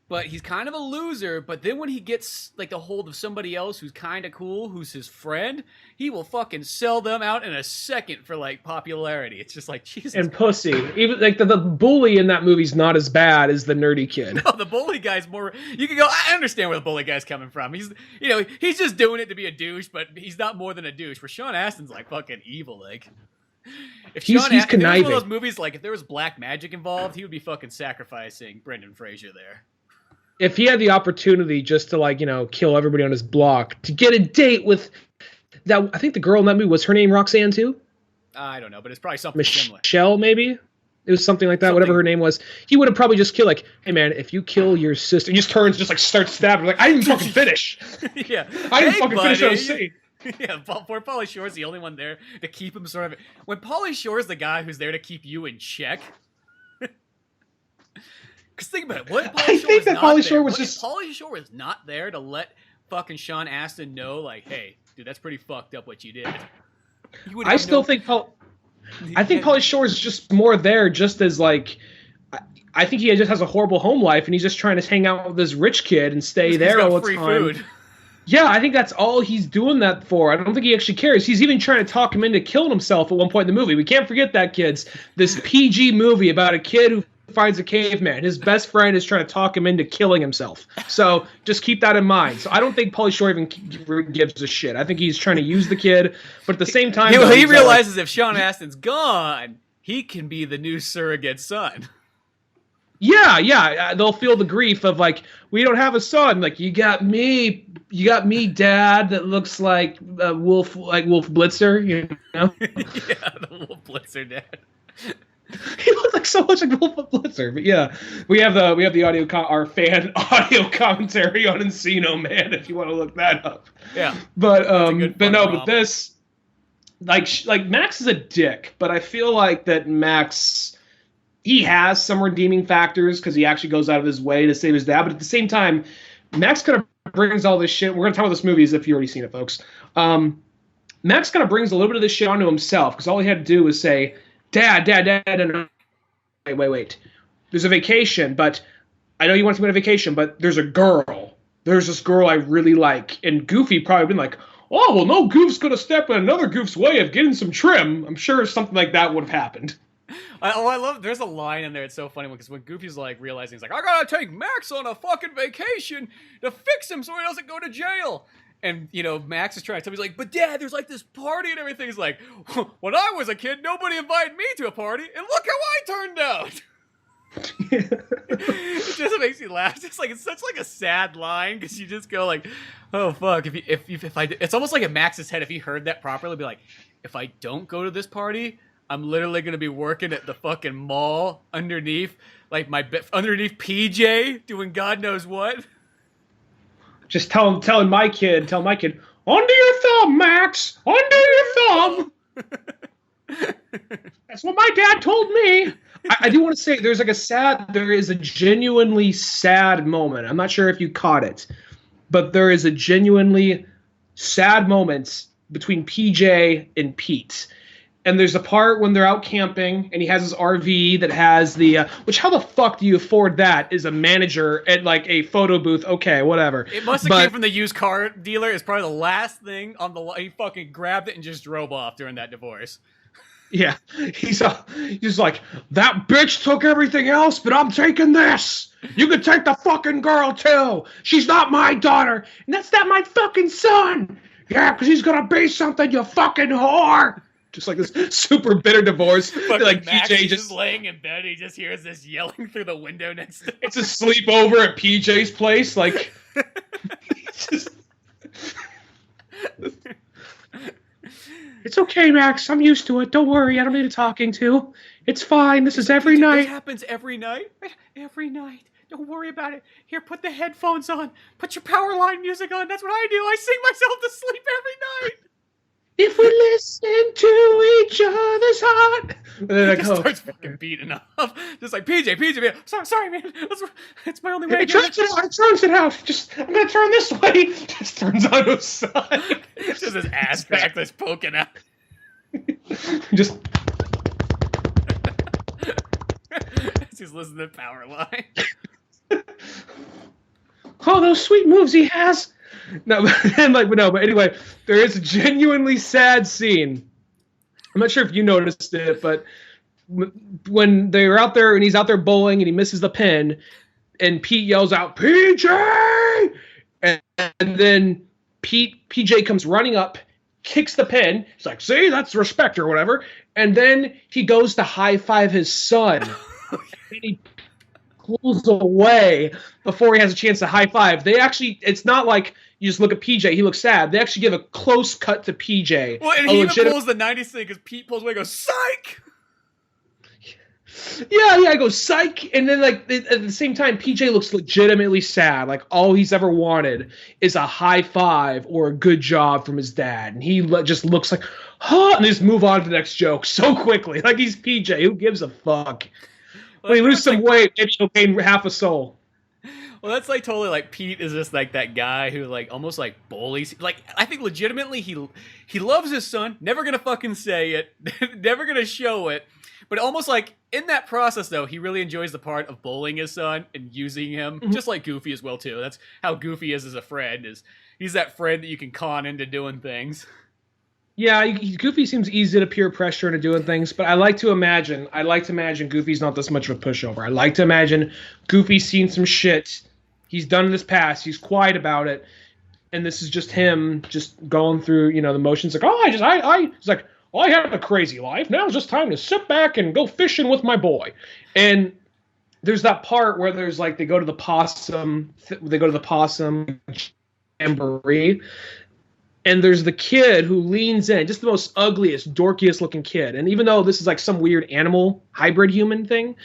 but he's kind of a loser. But then when he gets like the hold of somebody else who's kind of cool, who's his friend, he will fucking sell them out in a second for like popularity. It's just like, Jesus. And pussy. Even like the bully in that movie's not as bad as the nerdy kid. No, the bully guy's more. You can go. I understand where the bully guy's coming from. He's he's just doing it to be a douche, but he's not more than a douche. Where Sean Astin's like fucking evil, like. If he's if it was conniving. one of those movies, like if there was black magic involved, he would be fucking sacrificing Brendan Fraser there. If he had the opportunity just to kill everybody on his block to get a date with that, I think the girl in that movie, was her name Roxanne too? I don't know, but it's probably something similar. Michelle, maybe? It was something like that, whatever her name was. He would have probably just killed, hey man, if you kill your sister, he just turns, just starts stabbing. Like, I didn't fucking finish. Yeah. I didn't fucking finish what I was saying. Yeah, poor Pauly Shore's the only one there to keep him sort of. When Pauly Shore's the guy who's there to keep you in check. Because think about it, what Pauly Shore was not there to let fucking Sean Astin know, like, hey, dude, that's pretty fucked up what you did. I still think Pauly Shore is just more there, just as like. I think he just has a horrible home life, and he's just trying to hang out with this rich kid and stay there all the time. Food. Yeah, I think that's all he's doing that for. I don't think he actually cares. He's even trying to talk him into killing himself at one point in the movie. We can't forget that, kids. This PG movie about a kid who finds a caveman. His best friend is trying to talk him into killing himself. So just keep that in mind. So I don't think Pauly Shore even gives a shit. I think he's trying to use the kid, but at the same time... he realizes if Sean Astin's gone, he can be the new surrogate son. Yeah, they'll feel the grief of like, we don't have a son. Like, you got me, Dad. That looks like Wolf Blitzer. You know? Yeah, the Wolf Blitzer dad. He looked like so much like Wolf Blitzer. But yeah, we have the audio our fan audio commentary on Encino Man if you want to look that up. Yeah, but this like Max is a dick, but I feel like that Max. He has some redeeming factors because he actually goes out of his way to save his dad. But at the same time, Max kind of brings all this shit. We're going to talk about this movie as if you've already seen it, folks. Max kind of brings a little bit of this shit onto himself because all he had to do was say, Dad, and wait. There's a vacation, but I know you want to go on a vacation, but there's a girl. There's this girl I really like. And Goofy probably been like, oh, well, no goof's going to step in another goof's way of getting some trim. I'm sure something like that would have happened. I love. There's a line in there. It's so funny because when Goofy's like realizing he's like, I gotta take Max on a fucking vacation to fix him so he doesn't go to jail. And Max is trying to tell me, he's like, but Dad, there's like this party and everything. He's like, when I was a kid, nobody invited me to a party, and look how I turned out. It just makes you laugh. It's such like a sad line because you just go like, oh fuck. It's almost like in Max's head if he heard that properly, be like, if I don't go to this party, I'm literally going to be working at the fucking mall underneath PJ doing God knows what. Just telling my kid, under your thumb, Max, under your thumb. That's what my dad told me. I do want to say there is a genuinely sad moment. I'm not sure if you caught it, but there is a genuinely sad moment between PJ and Pete. And there's a part when they're out camping, and he has his RV that has the which how the fuck do you afford that as a manager at like a photo booth? Okay, whatever. It must have came from the used car dealer. It's probably the last thing on the. He fucking grabbed it and just drove off during that divorce. Yeah, he's like, that bitch took everything else, but I'm taking this. You can take the fucking girl too. She's not my daughter, and that's not my fucking son. Yeah, because he's gonna be something, you fucking whore. Just like this super bitter divorce. Like Max PJ is just laying in bed. He just hears this yelling through the window next to him. it's a sleepover at PJ's place. Like, just, it's okay, Max. I'm used to it. Don't worry. I don't need a talking to. It's fine. This is every night. This happens every night. Every night. Don't worry about it. Here, put the headphones on. Put your power line music on. That's what I do. I sing myself to sleep every night. If we listen to each other's heart. And then I Just go, starts fucking beating up. Just like, PJ, man. Sorry, man. That's my only way. it turns it out. Just, I'm going to turn this way. Just turns on his side. Just his ass crack that's poking out. Just. He's listening to Power Line. Oh, those sweet moves he has. No, but anyway, there is a genuinely sad scene. I'm not sure if you noticed it, but when they're out there and he's out there bowling and he misses the pin, and Pete yells out, PJ! And then PJ comes running up, kicks the pin. He's like, see, that's respect or whatever. And then he goes to high five his son. And he pulls away before he has a chance to high five. It's not like you just look at PJ, he looks sad. They actually give a close cut to PJ. Well, and he even pulls the 90s thing because Pete pulls away and goes, psych! Yeah, I go, psych! And then, like, at the same time, PJ looks legitimately sad. Like, all he's ever wanted is a high five or a good job from his dad. And he just looks like, huh, and just move on to the next joke so quickly. Like, he's PJ. Who gives a fuck? When he loses some weight, maybe he'll gain half a soul. Well, that's like totally like Pete is just like that guy who like almost like bullies. Like I think legitimately he loves his son. Never gonna fucking say it. Never gonna show it. But almost like in that process though, he really enjoys the part of bullying his son and using him, just like Goofy as well too. That's how Goofy is as a friend. He's that friend that you can con into doing things. Yeah, Goofy seems easy to peer pressure into doing things, but I like to imagine Goofy's not this much of a pushover. I like to imagine Goofy's seen some shit. He's done in his past. He's quiet about it, and this is just him just going through, the motions. Like, he's like, I had a crazy life. Now it's just time to sit back and go fishing with my boy. And there's that part where there's like they go to the possum jamboree. And there's the kid who leans in, just the most ugliest, dorkiest looking kid. And even though this is like some weird animal hybrid human thing,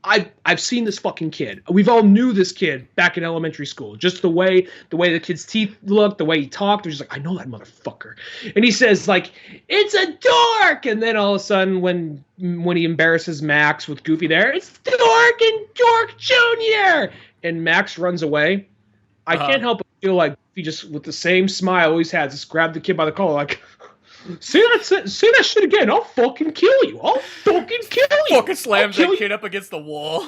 I've seen this fucking kid. We've all knew this kid back in elementary school. Just the way the kid's teeth looked, the way he talked, they're just like, I know that motherfucker. And he says like, it's a dork. And then all of a sudden when he embarrasses Max with Goofy there, it's Dork and Dork Jr. And Max runs away. I can't help but feel like he just, with the same smile always has, just grabbed the kid by the collar like, say that shit again, I'll fucking kill you. I'll fucking kill you. Fucking slams that kid up against the wall.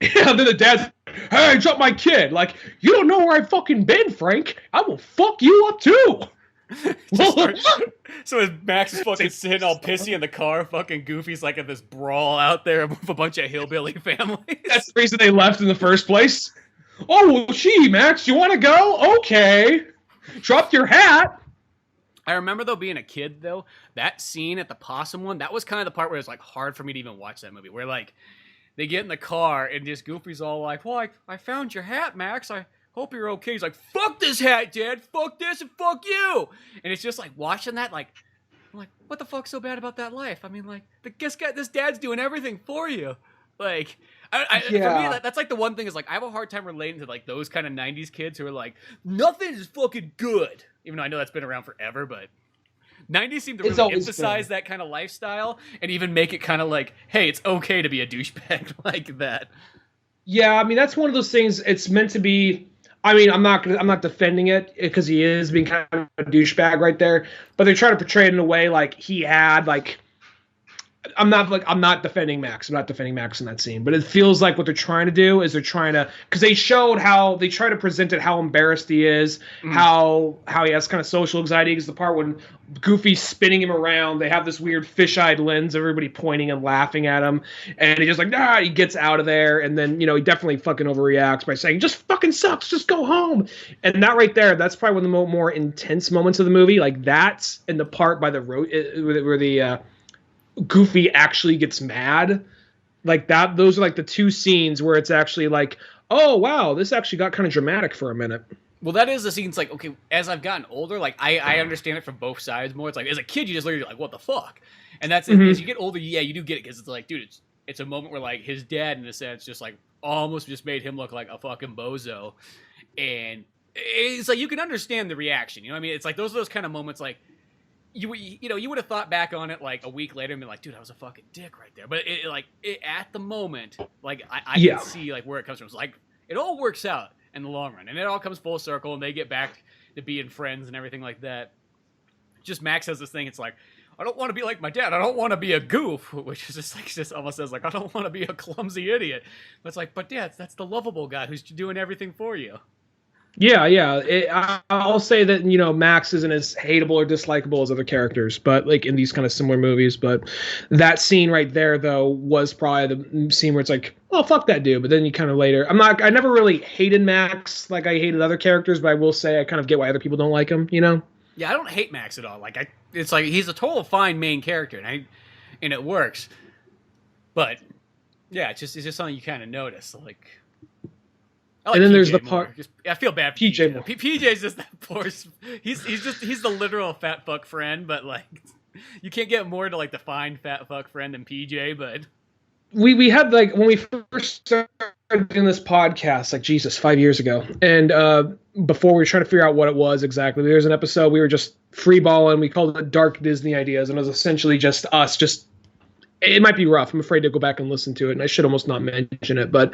Yeah, and then the dad's, hey, drop my kid. Like, you don't know where I've fucking been, Frank. I will fuck you up too. So as Max is fucking sitting all pissy in the car, fucking Goofy's like in this brawl out there with a bunch of hillbilly families. That's the reason they left in the first place. Oh, gee, Max, you want to go? Okay. Drop your hat. I remember, though, being a kid, though, that scene at the possum one, that was kind of the part where it was, like, hard for me to even watch that movie, where, like, they get in the car, and just Goofy's all like, well, I found your hat, Max. I hope you're okay. He's like, fuck this hat, Dad. Fuck this and fuck you. And it's just, like, watching that, like, I'm like, what the fuck's so bad about that life? I mean, like, this dad's doing everything for you. Like, for me, that's like the one thing is like I have a hard time relating to like those kind of 90s kids who are like, nothing is fucking good. Even though I know that's been around forever, but 90s seem to really emphasize that kind of lifestyle and even make it kind of like, hey, it's okay to be a douchebag like that. Yeah, I mean, that's one of those things. It's meant to be. I mean, I'm not defending it because he is being kind of a douchebag right there, but they try to portray it in a way like he had like I'm not defending Max. I'm not defending Max in that scene, but it feels like what they're trying to do is they're trying to, because they showed how they try to present it, how embarrassed he is, how he has kind of social anxiety. Because the part when Goofy's spinning him around, they have this weird fish-eyed lens, everybody pointing and laughing at him, and he just like he gets out of there, and then he definitely fucking overreacts by saying just fucking sucks, just go home. And that right there, that's probably one of the more intense moments of the movie. Like that's in the part by the road where the Goofy actually gets mad, like that. Those are like the two scenes where it's actually like, oh wow, this actually got kind of dramatic for a minute. Well, that is the scene. It's like, okay, as I've gotten older, like I understand it from both sides more. It's like as a kid, you just literally like, what the fuck? And that's it. As you get older, yeah, you do get it, because it's like, dude, it's a moment where like his dad, in a sense, just like almost just made him look like a fucking bozo, and it's like you can understand the reaction. You know what I mean? It's like those kind of moments, like. You would have thought back on it like a week later and been like, dude, I was a fucking dick right there. But at the moment, like I can see like where it comes from. It's like it all works out in the long run, and it all comes full circle, and they get back to being friends and everything like that. Just Max has this thing. It's like, I don't want to be like my dad. I don't want to be a goof, which is just almost says like, I don't want to be a clumsy idiot. But it's like, but Dad, that's the lovable guy who's doing everything for you. Yeah. I'll say that, Max isn't as hateable or dislikable as other characters, but like in these kind of similar movies. But that scene right there, though, was probably the scene where it's like, oh, fuck that dude. But then you kind of later, I never really hated Max like I hated other characters, but I will say I kind of get why other people don't like him, Yeah, I don't hate Max at all. Like it's like he's a total fine main character, and it works. But yeah, it's just something you kind of notice, like. Like and then PJ there's the more. part. I feel bad for PJ. PJ's just that poor. He's the literal fat fuck friend, but like you can't get more to like the fine fat fuck friend than PJ. But we had like when we first started doing this podcast, like Jesus, 5 years ago, and before we were trying to figure out what it was exactly, there was an episode we were just freeballing. We called it Dark Disney Ideas, and it was essentially just us just. It might be rough. I'm afraid to go back and listen to it, and I should almost not mention it. But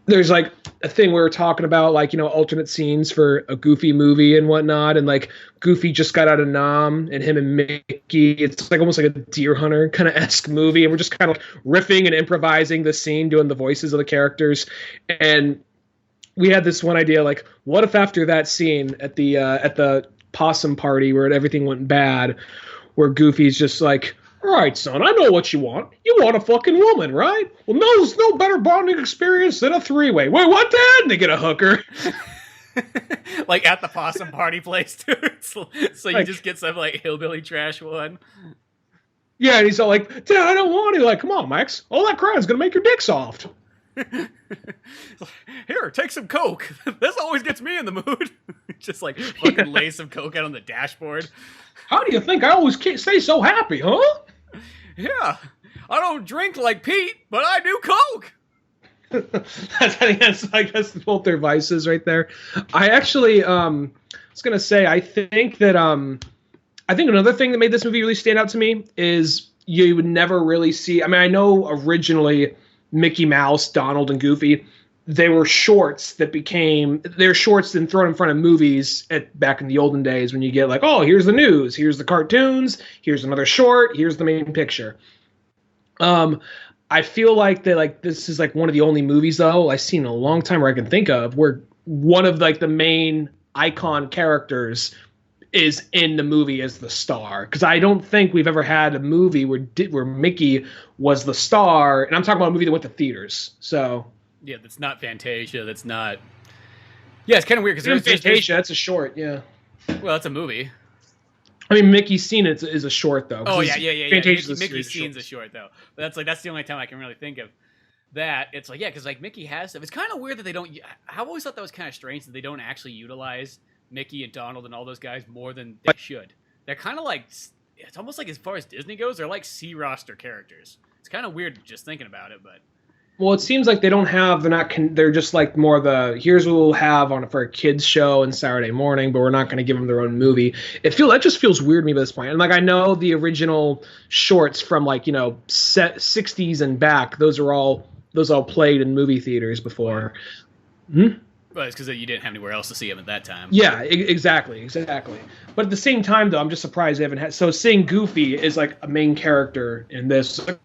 there's like a thing we were talking about, like, alternate scenes for a Goofy movie and whatnot. And like Goofy just got out of Nam, and him and Mickey, it's like almost like a Deer Hunter kind of esque movie. And we're just kind of like riffing and improvising the scene, doing the voices of the characters. And we had this one idea, like, what if after that scene at the possum party where everything went bad, where Goofy's just like, all right, son, I know what you want. You want a fucking woman, right? Well, there's no better bonding experience than a three-way. Wait, what, Dad? And they get a hooker. Like at the possum party place, too. So you just get some like hillbilly trash one. Yeah, and he's all like, Dad, I don't want to. Like, come on, Max. All that crying's going to make your dick soft. Here, take some Coke. This always gets me in the mood. Just like fucking lay some Coke out on the dashboard. How do you think I always stay so happy, huh? Yeah, I don't drink like Pete, but I do Coke. I guess both their vices right there. I actually was gonna say I think another thing that made this movie really stand out to me is you would never really see. I mean, I know originally Mickey Mouse, Donald, and Goofy, they were shorts that became they're shorts then thrown in front of movies back in the olden days when you get like, oh, here's the news, here's the cartoons, here's another short, here's the main picture. I feel like this is like one of the only movies though I've seen in a long time where I can think of where one of like the main icon characters is in the movie as the star, because I don't think we've ever had a movie where Mickey was the star, and I'm talking about a movie that went to theaters. So. Yeah, that's not Fantasia. That's not. Yeah, it's kind of weird because Fantasia. That's a short. Yeah. Well, that's a movie. I mean, Mickey's Scene is a short though. Oh yeah. Fantasia's Mickey's Scene's a short though. But that's the only time I can really think of that. It's like because like Mickey has stuff. It's kind of weird that they don't. I've always thought that was kind of strange that they don't actually utilize Mickey and Donald and all those guys more than they should. They're kind of like it's almost like as far as Disney goes, they're like C roster characters. It's kind of weird just thinking about it, but. Well, it seems like they're just like more here's what we'll have for a kids show and Saturday morning, but we're not going to give them their own movie. That just feels weird to me by this point. And like I know the original shorts from like 60s and back, those all played in movie theaters before. Yeah, But it's because you didn't have anywhere else to see him at that time. Yeah, exactly. But at the same time, though, I'm just surprised they haven't had. So seeing Goofy is like a main character in this. Like,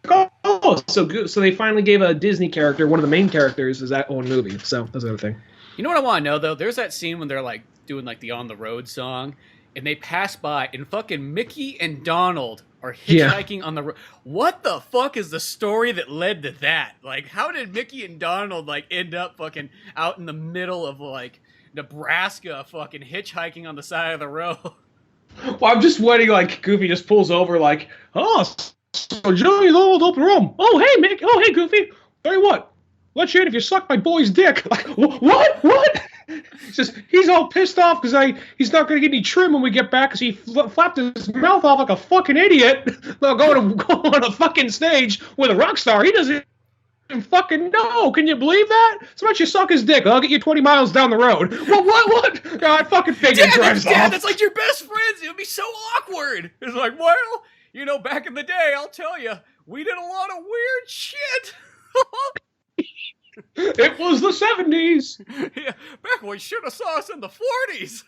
so they finally gave a Disney character, one of the main characters, is that own movie. So that's another thing. You know what I want to know though? There's that scene when they're like doing like the On the Road song, and they pass by, and fucking Mickey and Donald are hitchhiking on the road. What the fuck is the story that led to that? Like, how did Mickey and Donald like end up fucking out in the middle of like Nebraska, fucking hitchhiking on the side of the road? Well, I'm just waiting. Like Goofy just pulls over, like, oh, so Johnny's old open room. Oh, hey, Mick. Oh, hey, Goofy. Tell you what, let you in if you suck my boy's dick. Like, what? He's all pissed off because he's not going to get any trim when we get back because he flapped his mouth off like a fucking idiot. Go on a fucking stage with a rock star. He doesn't even fucking know. Can you believe that? So much you suck his dick. I'll get you 20 miles down the road. What? I fucking figured drives off. Dad, that's like your best friends. It would be so awkward. It's like, well, you know, back in the day, I'll tell you, we did a lot of weird shit. It was the 70s. Yeah, back when we should have saw us in the 40s.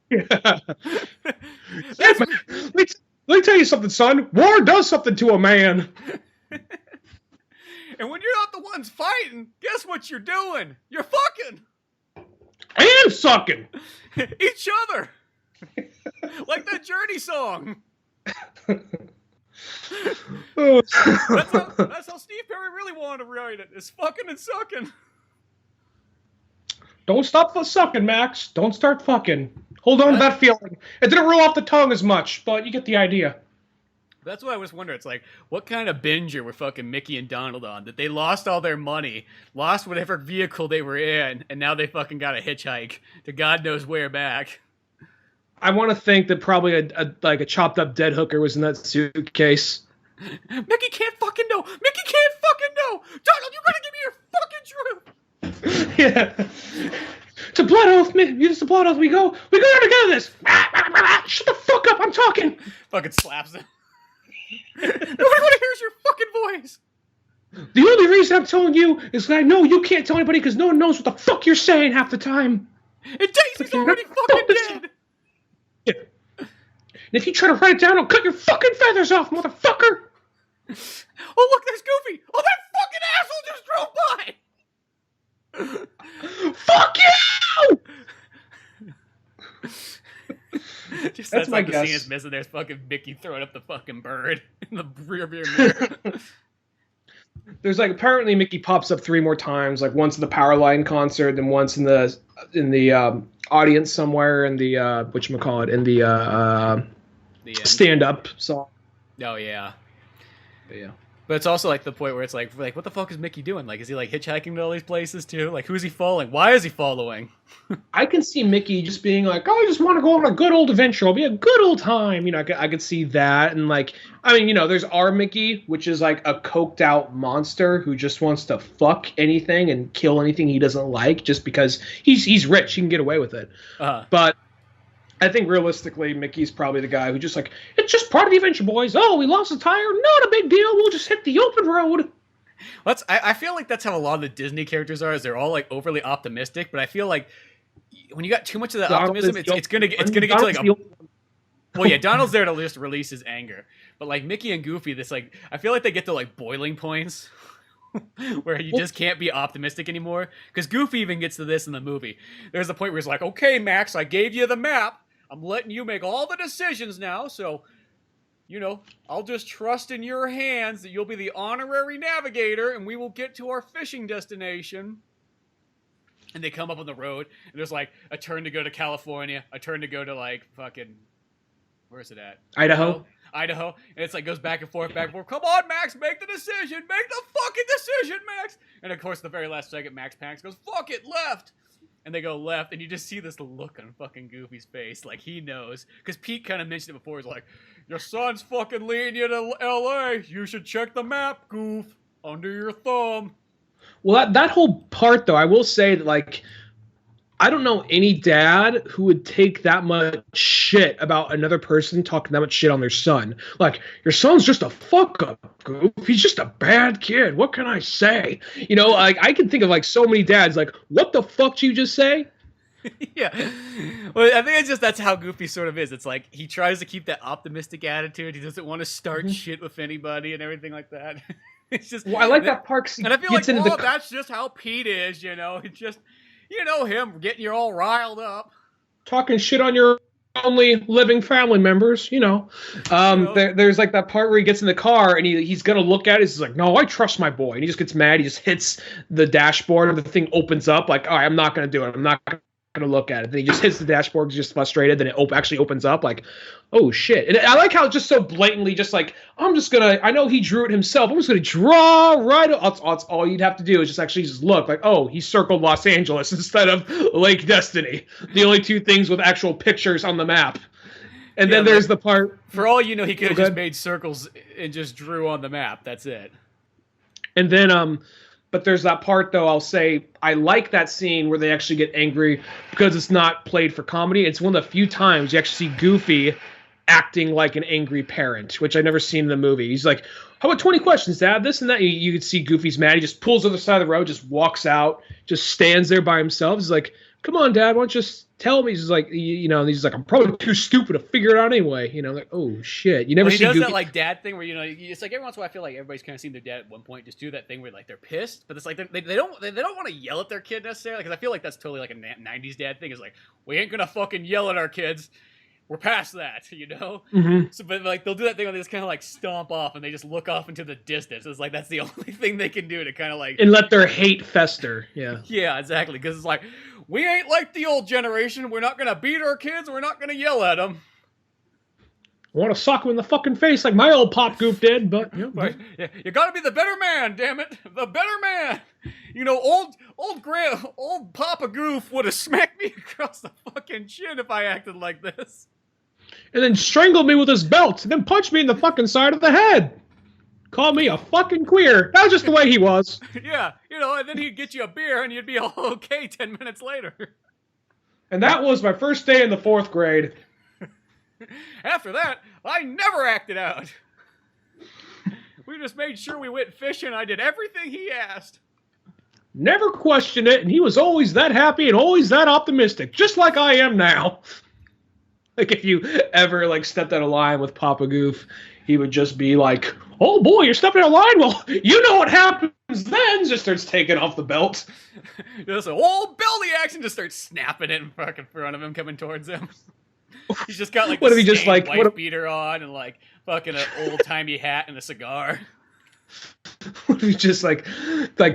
Yeah. Let me tell you something, son. War does something to a man. And when you're not the ones fighting, guess what you're doing? You're fucking. And sucking. Each other. Like that Journey song. That's how Steve Perry really wanted to write it. Is fucking and sucking. Don't stop sucking, Max. Don't start fucking. Hold on to that feeling. It didn't roll off the tongue as much, but you get the idea. That's what I was wondering. It's like, what kind of binger were fucking Mickey and Donald on? That they lost all their money, lost whatever vehicle they were in, and now they fucking got a hitchhike to God knows where back. I want to think that probably a chopped up dead hooker was in that suitcase. Mickey can't fucking know. Mickey can't fucking know. Donald, you gotta give me your fucking truth. Yeah. To Blood Oath, use the Blood Oath. We go there to get this. Shut the fuck up. I'm talking. Fucking slaps him. Nobody want to hear your fucking voice. The only reason I'm telling you is that I know you can't tell anybody because no one knows what the fuck you're saying half the time. And Daisy's already fucking dead. Yeah. And if you try to write it down, I'll cut your fucking feathers off, motherfucker. Oh, look, there's Goofy. Oh, that fucking asshole just drove by. Fuck you! Just That's my like guess. the scene is missing. There's fucking Mickey throwing up the fucking bird in the rear mirror. There's like apparently Mickey pops up 3 more times, like once in the Powerline concert, and once in the audience somewhere in the whatchamacallit, in the stand-up song. Oh yeah. But yeah. But it's also like the point where it's like what the fuck is Mickey doing? Like, is he like hitchhiking to all these places too? Like, who's he following? Why is he following? I can see Mickey just being like, oh, I just want to go on a good old adventure. It'll be a good old time. You know, I could see that. And like, I mean, you know, there's our Mickey, which is like a coked out monster who just wants to fuck anything and kill anything he doesn't like just because he's rich. He can get away with it. But I think realistically, Mickey's probably the guy who just like, it's just part of the adventure, boys. Oh, we lost a tire. Not a big deal. We'll just hit the open road. I feel like that's how a lot of the Disney characters are. Is they're all like overly optimistic, but I feel like when you got too much of that optimism, it's gonna get to like well, yeah, Donald's there to just release his anger, but like Mickey and Goofy, this like I feel like they get to like boiling points where you just can't be optimistic anymore. Because Goofy even gets to this in the movie. There's a point where he's like, "Okay, Max, I gave you the map. I'm letting you make all the decisions now, so, you know, I'll just trust in your hands that you'll be the honorary navigator and we will get to our fishing destination." And they come up on the road, and there's like a turn to go to California, a turn to go to like fucking, where's it at? Idaho. And it's like goes back and forth. Come on, Max, make the decision. Make the fucking decision, Max. And of course, the very last second, Max panics, goes, fuck it, left. And they go left, and you just see this look on fucking Goofy's face, like he knows. Because Pete kind of mentioned it before. He's like, your son's fucking leading you to L.A. You should check the map, Goof. Under your thumb. Well, that whole part, though, I will say that, like, I don't know any dad who would take that much shit about another person talking that much shit on their son. Like, your son's just a fuck up, Goof. He's just a bad kid. What can I say? You know, like, I can think of like so many dads like, what the fuck did you just say? Yeah. Well, I think it's just that's how Goofy sort of is. It's like he tries to keep that optimistic attitude. He doesn't want to start shit with anybody and everything like that. It's just Well, I like that part. And I feel like, oh, that's just how Pete is, you know. It's just, you know, him getting you all riled up. Talking shit on your only living family members, you know. There's like that part where he gets in the car and he's going to look at it. He's like, no, I trust my boy. And he just gets mad. He just hits the dashboard and the thing opens up. Like, all right, I'm not going to do it. I'm not going to look at it. Then he just hits the dashboard. He's just frustrated. Then it actually opens up. Like, oh, shit. And I like how it's just so blatantly just like, I know he drew it himself. I'm just going to draw right. That's all you'd have to do is just actually just look like, oh, he circled Los Angeles instead of Lake Destiny. The only two things with actual pictures on the map. And then there's the part. For all you know, he could have just made circles and just drew on the map. That's it. And then, but there's that part, though, I'll say, I like that scene where they actually get angry because it's not played for comedy. It's one of the few times you actually see Goofy acting like an angry parent, which I've never seen in the movie. He's like, how about 20 questions, Dad? This and that. You could see Goofy's mad. He just pulls to the side of the road, just walks out, just stands there by himself. He's like, come on, Dad, why don't you just tell me? He's like, you know, and he's like, I'm probably too stupid to figure it out anyway. You know, like, oh, shit. You never see He does Goofy. that, like, dad thing where, you know, it's like every once in a while I feel like everybody's kind of seen their dad at one point just do that thing where, like, they're pissed, but it's like they don't want to yell at their kid necessarily, because I feel like that's totally like a 90s dad thing. Is like, we ain't gonna fucking yell at our kids. We're past that, you know? Mm-hmm. So, but, like, they'll do that thing where they just kind of, like, stomp off and they just look off into the distance. It's like, that's the only thing they can do to kind of, like... And let their hate fester, yeah. Yeah, exactly, because it's like, we ain't like the old generation. We're not going to beat our kids. We're not going to yell at them. I want to sock him in the fucking face like my old Pop Goof did, but... You know, right. Yeah, you got to be the better man, damn it. The better man. You know, old Papa Goof would have smacked me across the fucking chin if I acted like this. And then strangled me with his belt, and then punched me in the fucking side of the head. Called me a fucking queer. That was just the way he was. Yeah, you know, and then he'd get you a beer, and you'd be all okay 10 minutes later. And that was my first day in the 4th grade. After that, I never acted out. We just made sure we went fishing. I did everything he asked. Never questioned it, and he was always that happy and always that optimistic, just like I am now. Like, if you ever, like, stepped out of line with Papa Goof, he would just be like, oh, boy, you're stepping out of line? Well, you know what happens then. Just starts taking off the belt. Just a whole belly action, just starts snapping it in fucking front of him, coming towards him. He's just got, like, what the if he just, like, wife beater on and, like, fucking an old-timey hat and a cigar. What if he just, like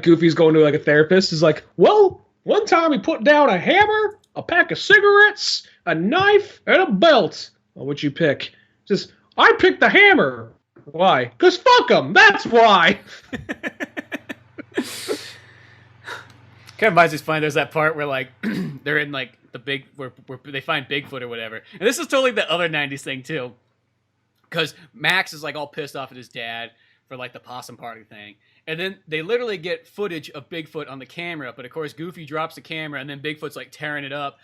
Goofy's going to, like, a therapist? Is like, well, one time he put down a hammer, a pack of cigarettes, a knife, and a belt. Well, what'd you pick? Just, I picked the hammer. Why? Because fuck them. That's why. Kind of reminds me funny. There's that part where, like, they're in, like, the big, where they find Bigfoot or whatever. And this is totally the other 90s thing, too. Because Max is, like, all pissed off at his dad for, like, the possum party thing. And then they literally get footage of Bigfoot on the camera. But, of course, Goofy drops the camera, and then Bigfoot's, like, tearing it up.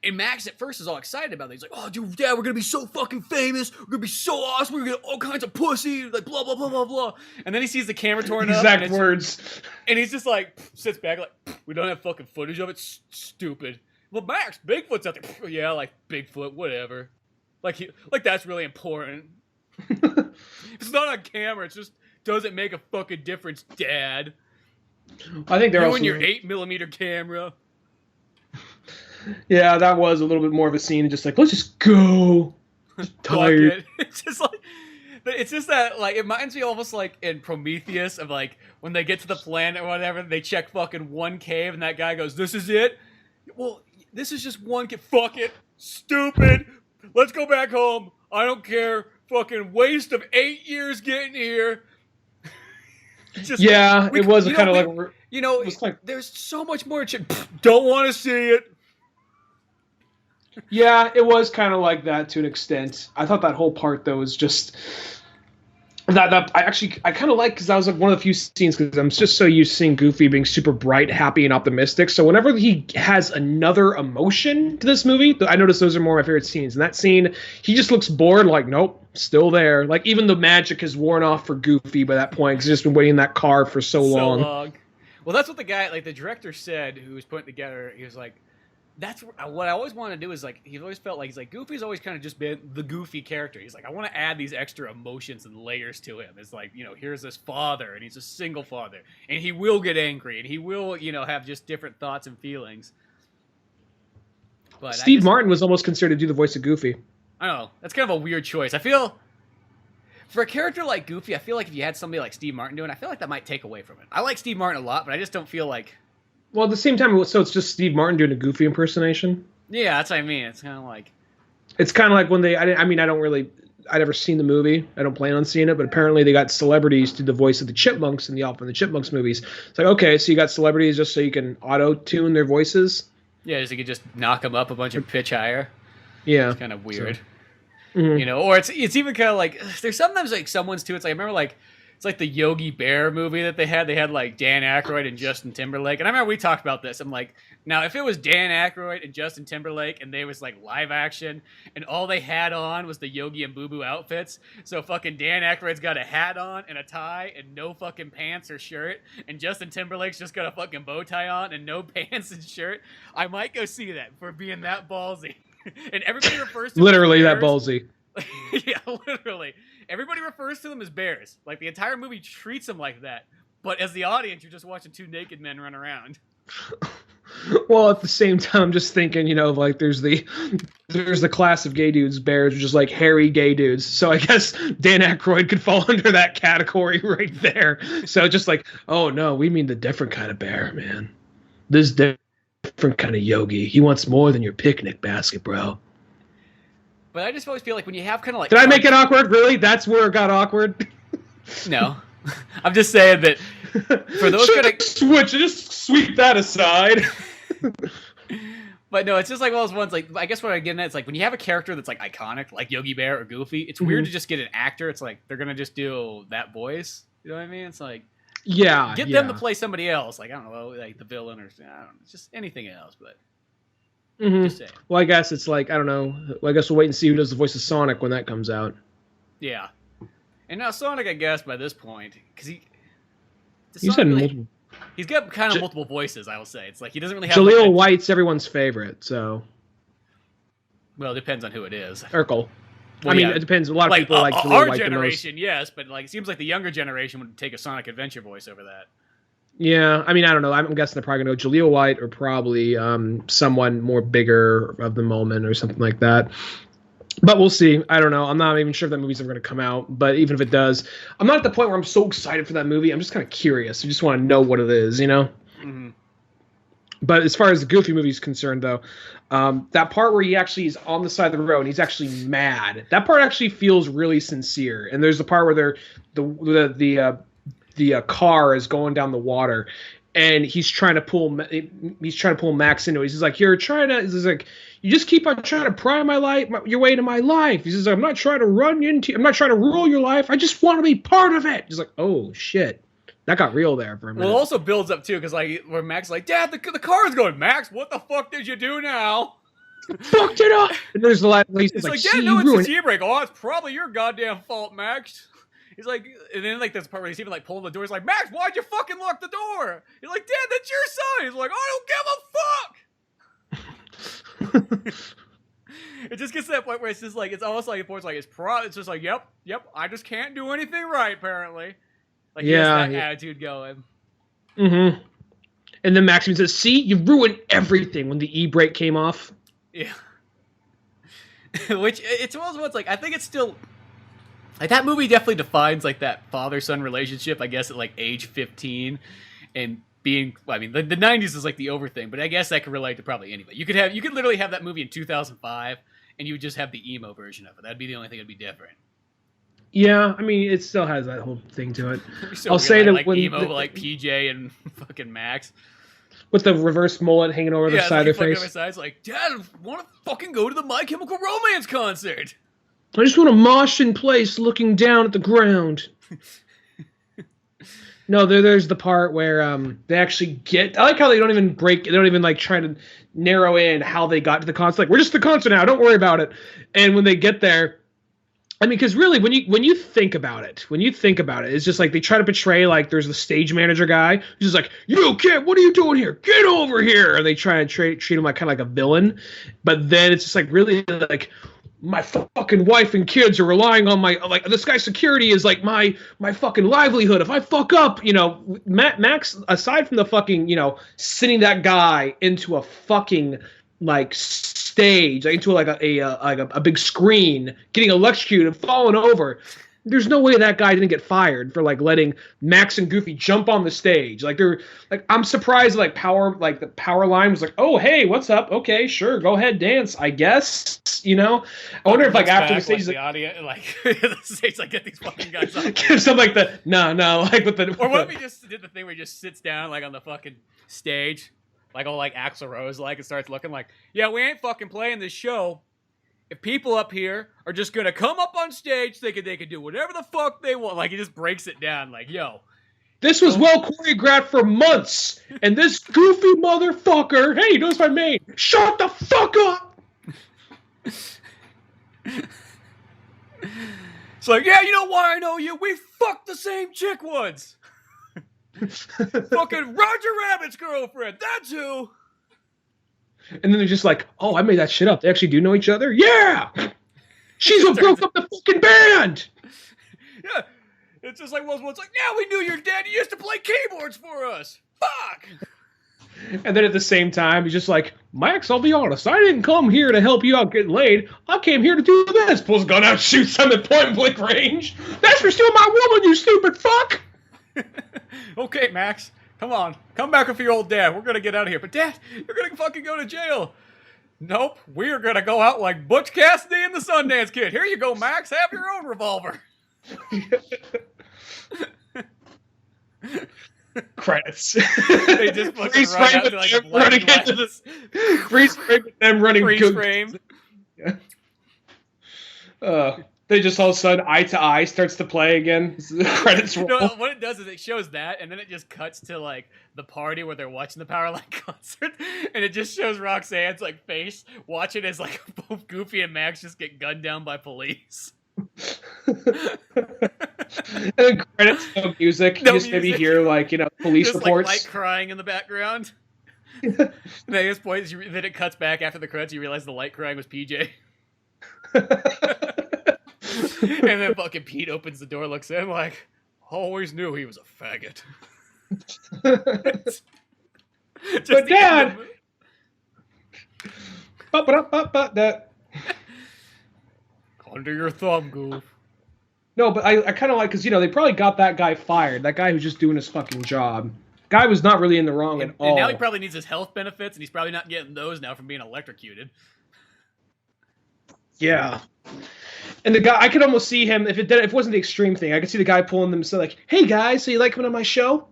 And Max at first is all excited about it. He's like, oh, dude, Dad, we're going to be so fucking famous. We're going to be so awesome. We're going to get all kinds of pussy. Like, blah, blah, blah, blah, blah. And then he sees the camera torn up. Exact words. And he's just like, sits back like, we don't have fucking footage of it. Stupid. Well, Max, Bigfoot's out there. Yeah, like, Bigfoot, whatever. Like, that's really important. It's not on camera. It just doesn't make a fucking difference, Dad. I think they're you also... and your 8mm camera. Yeah, that was a little bit more of a scene. Just like, let's just go. Just tired. It's just like, it's just that, like, it reminds me almost like in Prometheus of, like, when they get to the planet or whatever, they check fucking one cave and that guy goes, this is it? Well, this is just one cave. Fuck it. Stupid. Let's go back home. I don't care. Fucking waste of 8 years getting here. Just yeah, like, it was kind of like... You know, there's so much more. Don't want to see it. Yeah, it was kind of like that to an extent. I thought that whole part, though, was just... I kind of like, because that was like one of the few scenes, because I'm just so used to seeing Goofy being super bright, happy, and optimistic. So whenever he has another emotion to this movie, I notice those are more my favorite scenes. In that scene, he just looks bored, like, nope, still there. Like, even the magic has worn off for Goofy by that point, because he's just been waiting in that car for so long. Well, that's what the guy, like the director said, who was putting together, he was like, that's what I always want to do is like, he always felt like, he's like, Goofy's always kind of just been the goofy character. He's like, I want to add these extra emotions and layers to him. It's like, you know, here's this father, and he's a single father, and he will get angry, and he will, you know, have just different thoughts and feelings. But Steve Martin was almost considered to do the voice of Goofy. I don't know. That's kind of a weird choice. I feel, for a character like Goofy, I feel like if you had somebody like Steve Martin doing it, I feel like that might take away from it. I like Steve Martin a lot, but I just don't feel like... Well, at the same time, so it's just Steve Martin doing a Goofy impersonation? Yeah, that's what I mean. It's kind of like... It's kind of like when I'd never seen the movie. I don't plan on seeing it, but apparently they got celebrities to do the voice of the Chipmunks in the Alvin and the Chipmunks movies. It's like, okay, so you got celebrities just so you can auto-tune their voices? Yeah, so you could just knock them up a bunch of pitch higher. Yeah. It's kind of weird. So, you know, or it's even kind of like, there's sometimes like someone's too, it's like, I remember like, it's like the Yogi Bear movie that they had like Dan Aykroyd and Justin Timberlake. And I remember we talked about this. I'm like, now if it was Dan Aykroyd and Justin Timberlake and they was like live action and all they had on was the Yogi and Boo Boo outfits. So fucking Dan Aykroyd's got a hat on and a tie and no fucking pants or shirt. And Justin Timberlake's just got a fucking bow tie on and no pants and shirt. I might go see that for being that ballsy. And everybody refers to literally that ballsy. Yeah, literally. Everybody refers to them as bears. Like, the entire movie treats them like that. But as the audience, you're just watching two naked men run around. Well, at the same time, I'm just thinking, you know, like there's the class of gay dudes, bears, just like hairy gay dudes. So I guess Dan Aykroyd could fall under that category right there. So just like, oh no, we mean the different kind of bear, man. This different kind of Yogi. He wants more than your picnic basket, bro. But I just always feel like when you have kind of like... Did I make it awkward? Really? That's where it got awkward? No. I'm just saying that for those kind of... Just sweep that aside. But no, it's just like all those ones, like, I guess what I'm getting at is like when you have a character that's like iconic, like Yogi Bear or Goofy, it's weird to just get an actor. It's like they're going to just do that voice. You know what I mean? It's like... Yeah. Get them to play somebody else. Like, I don't know, like the villain or... I don't know, just anything else, but... Just saying. Well, I guess it's like, I don't know. Well, I guess we'll wait and see who does the voice of Sonic when that comes out. Yeah. And now Sonic, I guess, by this point, because he's had multiple. He's got kind of multiple voices, I will say. It's like he doesn't really have... Jaleel White's everyone's favorite, so... Well, it depends on who it is. Urkel. Well, I mean, it depends. A lot of people like Jaleel White our the most. generation, yes, but like it seems like the younger generation would take a Sonic Adventure voice over that. Yeah, I mean, I don't know. I'm guessing they're probably going to go Jaleel White or probably someone more bigger of the moment or something like that. But we'll see. I don't know. I'm not even sure if that movie's ever going to come out. But even if it does, I'm not at the point where I'm so excited for that movie. I'm just kind of curious. I just want to know what it is, you know? Mm-hmm. But as far as the Goofy movie is concerned, though, that part where he actually is on the side of the road and he's actually mad, that part actually feels really sincere. And there's the part where the car is going down the water, and he's trying to pull Max into it. He's like, "You're trying to." He's like, "You just keep on trying to pry your way into my life." He says, "I'm not trying to I'm not trying to rule your life. I just want to be part of it." He's like, "Oh shit, that got real there for a minute." Well, it also builds up too, because like where Max is like, "Dad, the car's going." Max, what the fuck did you do now? Fucked it up. And there's the last. It's like, "Dad, no, it's the e-brake." "Oh, it's probably your goddamn fault, Max." He's like, and then like this part where he's even like pulling the door. He's like, "Max, why'd you fucking lock the door?" He's like, "Dad, that's your son." He's like, "I don't give a fuck." It just gets to that point where it's just like, it's almost like it's just like, yep, I just can't do anything right, apparently. Like, he has that attitude going. Mm-hmm. And then Max says, "See, you ruined everything," when the e-brake came off. Yeah. Which, it's one of those ones, like, I think it's still... Like, that movie definitely defines, like, that father-son relationship, I guess, at, like, age 15. And being... Well, I mean, the 90s is, like, the over thing, but I guess that could relate to probably anybody. You could literally have that movie in 2005, and you would just have the emo version of it. That'd be the only thing that'd be different. Yeah, I mean, it still has that whole thing to it. So I'll say that like when... emo, like, PJ and fucking Max. With the reverse mullet hanging over the side of their face. It's like, "Dad, I want to fucking go to the My Chemical Romance concert." "I just want to mosh in place looking down at the ground." No, there's the part where they actually get. I like how they don't even like try to narrow in how they got to the concert. Like, we're just at the concert now. Don't worry about it. And when they get there, I mean, because really, when you think about it, it's just like they try to portray like there's the stage manager guy who's just like, "You kid, what are you doing here? Get over here!" And they try and treat him like kind of like a villain. But then it's just like really like, my fucking wife and kids are relying on my, like, this guy's security is like my fucking livelihood. If I fuck up, Max, aside from the fucking, sending that guy into a fucking like stage, like, into like a big screen, getting electrocuted, falling over. There's no way that guy didn't get fired for like letting Max and Goofy jump on the stage. Like, they're like, I'm surprised the power line was like, "Oh, hey, what's up? Okay, sure, go ahead, dance, I guess." I wonder if like after the stage, the audience, like the stage, like, get these fucking guys up. Something like the no, like with the. Or what if we just did the thing where he just sits down like on the fucking stage, like all like Axl Rose, like, and starts looking like, "Yeah, we ain't fucking playing this show if people up here are just gonna come up on stage thinking they can do whatever the fuck they want." Like, he just breaks it down, like, "Yo, this was well choreographed for months, and this goofy motherfucker, hey, he knows my name. Shut the fuck up." It's like, "Yeah, you know why I know you? We fucked the same chick once. Fucking Roger Rabbit's girlfriend. That's who." And then they're just like, "Oh, I made that shit up. They actually do know each other? Yeah! She's what broke up the fucking band!" Yeah. It's just like, well, it's like, "Yeah, we knew your dad. He used to play keyboards for us. Fuck!" And then at the same time, he's just like, "Max, I'll be honest. I didn't come here to help you out getting laid. I came here to do this." Pulls a gun out, shoots him at point blank range. "That's for stealing my woman, you stupid fuck!" "Okay, Max. Come on. Come back with your old dad. We're going to get out of here. But, Dad, you're going to fucking go to jail." "Nope. We're going to go out like Butch Cassidy and the Sundance Kid. Here you go, Max. Have your own revolver." Credits. They just fucking freeze run frame out with to, like, them black running and white. into this. Freeze frame with them running. Freeze frame. They just all of a sudden, Eye to Eye starts to play again. The credits roll. No, what it does is it shows that, and then it just cuts to like the party where they're watching the Powerline concert, and it just shows Roxanne's like face watching as like both Goofy and Max just get gunned down by police. And then credits, no music. No You just maybe music. hear like police Just reports. like light crying in the background. And at this point, then it cuts back after the credits. You realize the light crying was PJ. And then fucking Pete opens the door, looks in, like, "Always knew he was a faggot." But Dad, that. Under your thumb, Goof. No, but I kind of like, because they probably got that guy fired. That guy who's just doing his fucking job. Guy was not really in the wrong at all. And now he probably needs his health benefits, and he's probably not getting those now from being electrocuted. Yeah. And the guy, I could almost see him, if it wasn't the extreme thing, I could see the guy pulling them, so like, "Hey guys, so you like coming on my show?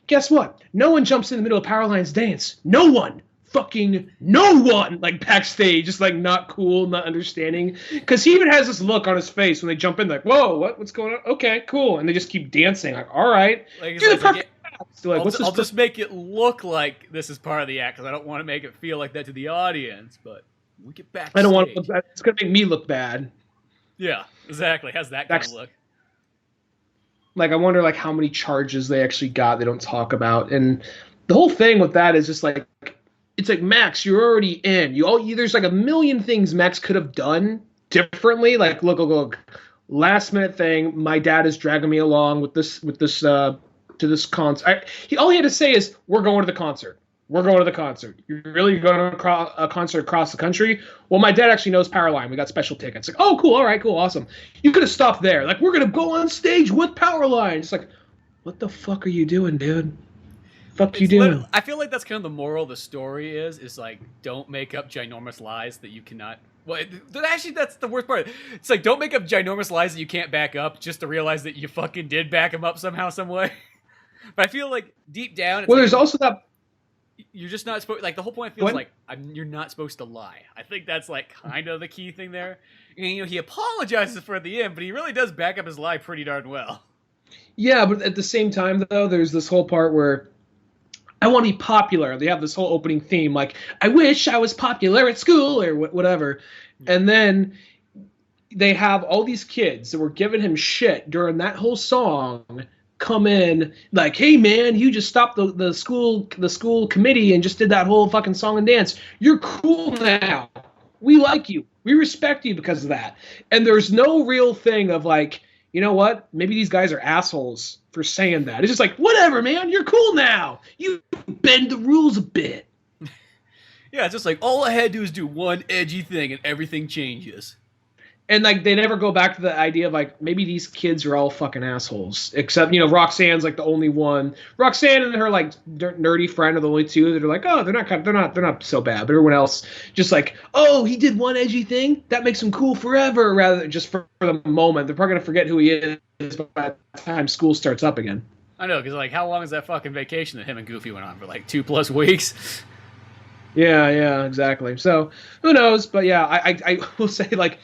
Guess what? No one jumps in the middle of Powerline's dance. No one. Fucking no one." Like, backstage, just like not cool, not understanding. Because he even has this look on his face when they jump in, like, "Whoa, what's going on? Okay, cool." And they just keep dancing, like, "All right." Like, Do the perfect act. Like, I'll just make it look like this is part of the act, because I don't want to make it feel like that to the audience, but we get back. I don't want to look bad. It's going to make me look bad. Yeah, exactly. Has that kind of look. Like, I wonder, like, how many charges they actually got they don't talk about. And the whole thing with that is just, like, it's like, Max, you're already in. There's, like, a million things Max could have done differently. Like, look. Last minute thing, my dad is dragging me along with this to this concert. All he had to say is, "We're going to the concert. We're going to the concert." "You're really going to a concert across the country?" "Well, my dad actually knows Powerline. We got special tickets." Like, "Oh, cool. All right, cool. Awesome." You could have stopped there. Like, "We're going to go on stage with Powerline." It's like, what the fuck are you doing, dude? Fuck you doing? I feel like that's kind of the moral of the story is like, don't make up ginormous lies that you cannot. Well, actually, that's the worst part. It's like, don't make up ginormous lies that you can't back up just to realize that you fucking did back them up somehow, some way. But I feel like deep down, it's There's also that. You're just not supposed. Like, the whole point feels like you're not supposed to lie. I think that's like kind of the key thing there. And, he apologizes for it at the end, but he really does back up his lie pretty darn well. Yeah, but at the same time, though, there's this whole part where I want to be popular. They have this whole opening theme, like, I wish I was popular at school or whatever. And then they have all these kids that were giving him shit during that whole song come in like, hey, man, you just stopped the school committee and just did that whole fucking song and dance. You're cool now. We like you. We respect you because of that. And there's no real thing of like, you know what? Maybe these guys are assholes for saying that. It's just like, whatever, man. You're cool now. You bend the rules a bit. Yeah, it's just like, all I had to do is do one edgy thing and everything changes. And like they never go back to the idea of like maybe these kids are all fucking assholes, except Roxanne's like the only one. Roxanne and her like nerdy friend are the only two that are like, oh, they're not so bad. But everyone else just like, oh, he did one edgy thing that makes him cool forever, rather than just for the moment. They're probably gonna forget who he is by the time school starts up again. I know, because like how long is that fucking vacation that him and Goofy went on for? Like 2+ weeks. Yeah, exactly. So who knows? But yeah, I will say like.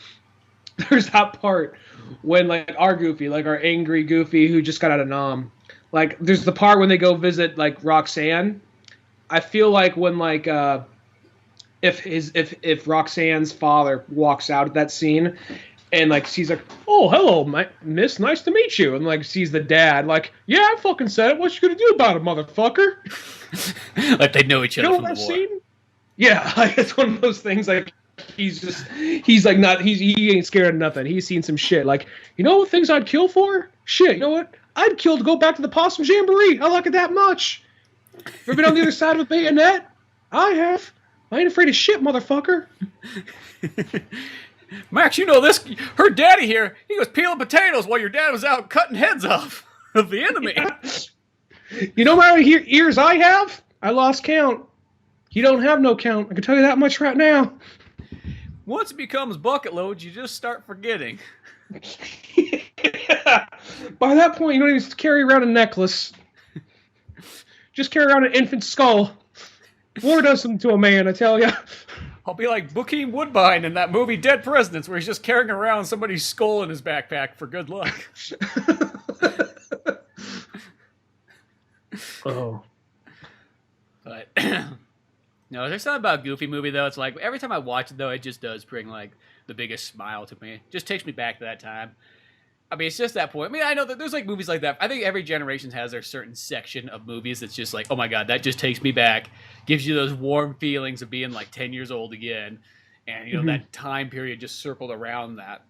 There's that part when like our Goofy, like our angry Goofy who just got out of Nam, like there's the part when they go visit like Roxanne. I feel like when like if Roxanne's father walks out at that scene and like she's like, oh, hello, miss, nice to meet you, and like sees the dad, like, yeah, I fucking said it. What you gonna do about it, motherfucker? Like they know each other from the war. Scene? Yeah, like it's one of those things like. He ain't scared of nothing. He's seen some shit. Like, you know what things I'd kill for? Shit, you know what? I'd kill to go back to the Possum Jamboree. I like it that much. Ever been on the other side of a bayonet? I have. I ain't afraid of shit, motherfucker. Max, you know this. Her daddy here, he was peeling potatoes while your dad was out cutting heads off of the enemy. Yeah. You know how many ears I have? I lost count. You don't have no count. I can tell you that much right now. Once it becomes bucket loads, you just start forgetting. Yeah. By that point, you don't even carry around a necklace. Just carry around an infant skull. War does something to a man, I tell you. I'll be like Bokeem Woodbine in that movie Dead Presidents, where he's just carrying around somebody's skull in his backpack for good luck. Oh. But... No, there's something about Goofy movie, though. It's like, every time I watch it, though, it just does bring, like, the biggest smile to me. It just takes me back to that time. I mean, it's just that point. I mean, I know that there's, like, movies like that. I think every generation has their certain section of movies that's just like, oh, my God, that just takes me back. Gives you those warm feelings of being, like, 10 years old again. And, you know, that time period just circled around that.